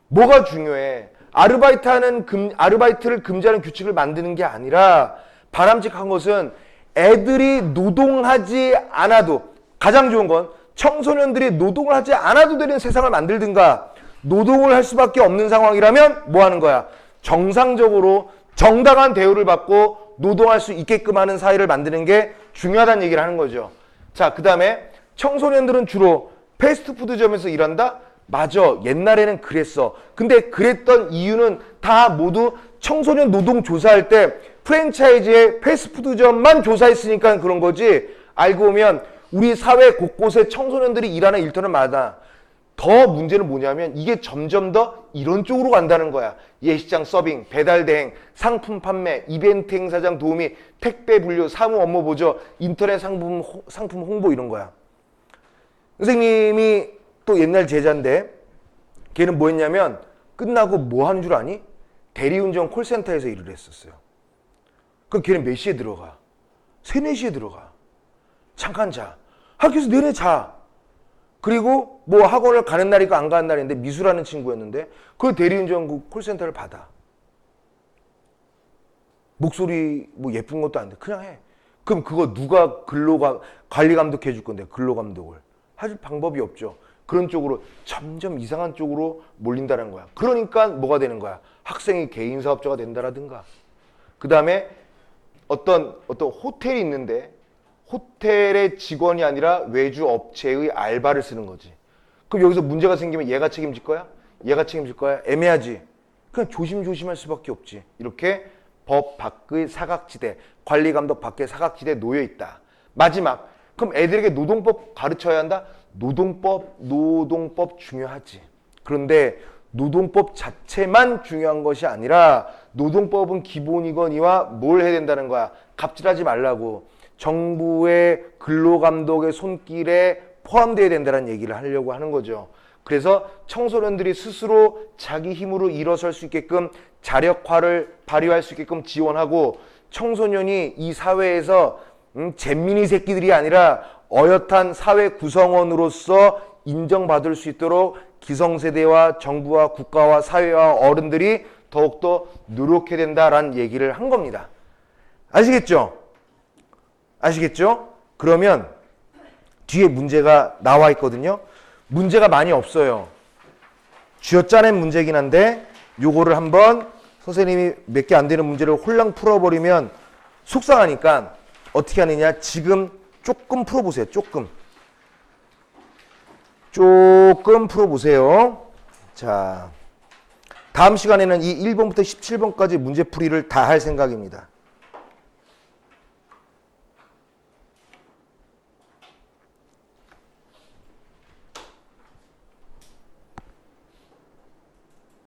뭐가 중요해? 아르바이트를 금지하는 규칙을 만드는 게 아니라 바람직한 것은 애들이 노동하지 않아도 가장 좋은 건 청소년들이 노동을 하지 않아도 되는 세상을 만들든가 노동을 할 수밖에 없는 상황이라면 뭐 하는 거야? 정상적으로 정당한 대우를 받고 노동할 수 있게끔 하는 사회를 만드는 게 중요하다는 얘기를 하는 거죠. 자, 그 다음에 청소년들은 주로 패스트푸드점에서 일한다? 맞아. 옛날에는 그랬어. 근데 그랬던 이유는 다 모두 청소년 노동 조사할 때 프랜차이즈의 패스트푸드점만 조사했으니까 그런 거지. 알고 보면 우리 사회 곳곳에 청소년들이 일하는 일터는 많아. 더 문제는 뭐냐면 이게 점점 더 이런 쪽으로 간다는 거야. 예식장 서빙, 배달 대행, 상품 판매, 이벤트 행사장 도우미, 택배 분류, 사무 업무 보조, 인터넷 상품 홍보 이런 거야. 선생님이 또 옛날 제자인데 걔는 뭐 했냐면 끝나고 뭐 하는 줄 아니? 대리운전 콜센터에서 일을 했었어요. 그럼 걔는 몇 시에 들어가? 3, 4시에 들어가. 잠깐 자. 학교에서 내내 자. 그리고 뭐 학원을 가는 날이고 안 가는 날인데 미술하는 친구였는데 그 대리운전 콜센터를 받아. 목소리 뭐 예쁜 것도 아닌데 그냥 해. 그럼 그거 누가 관리 감독해 줄 건데 근로감독을. 할 방법이 없죠. 그런 쪽으로 점점 이상한 쪽으로 몰린다는 거야. 그러니까 뭐가 되는 거야? 학생이 개인 사업자가 된다라든가. 그 다음에 어떤 호텔이 있는데 호텔의 직원이 아니라 외주 업체의 알바를 쓰는 거지. 그럼 여기서 문제가 생기면 얘가 책임질 거야? 얘가 책임질 거야? 애매하지. 그냥 조심조심할 수밖에 없지. 이렇게 법 밖의 사각지대, 관리감독 밖의 사각지대에 놓여 있다. 마지막, 그럼 애들에게 노동법 가르쳐야 한다? 노동법 중요하지. 그런데 노동법 자체만 중요한 것이 아니라 노동법은 기본이거니와 뭘 해야 된다는 거야? 갑질하지 말라고. 정부의 근로감독의 손길에 포함되어야 된다는 얘기를 하려고 하는 거죠. 그래서 청소년들이 스스로 자기 힘으로 일어설 수 있게끔 자력화를 발휘할 수 있게끔 지원하고 청소년이 이 사회에서 잼민이 새끼들이 아니라 어엿한 사회 구성원으로서 인정받을 수 있도록 기성세대와 정부와 국가와 사회와 어른들이 더욱더 노력해야 된다라는 얘기를 한 겁니다. 아시겠죠? 아시겠죠? 그러면 뒤에 문제가 나와 있거든요. 문제가 많이 없어요. 쥐어짜낸 문제긴 한데 요거를 한번 선생님이 몇 개 안 되는 문제를 홀랑 풀어버리면 속상하니까 어떻게 하느냐. 지금 조금 풀어보세요. 조금 풀어보세요. 자, 다음 시간에는 이 1번부터 17번까지 문제풀이를 다 할 생각입니다.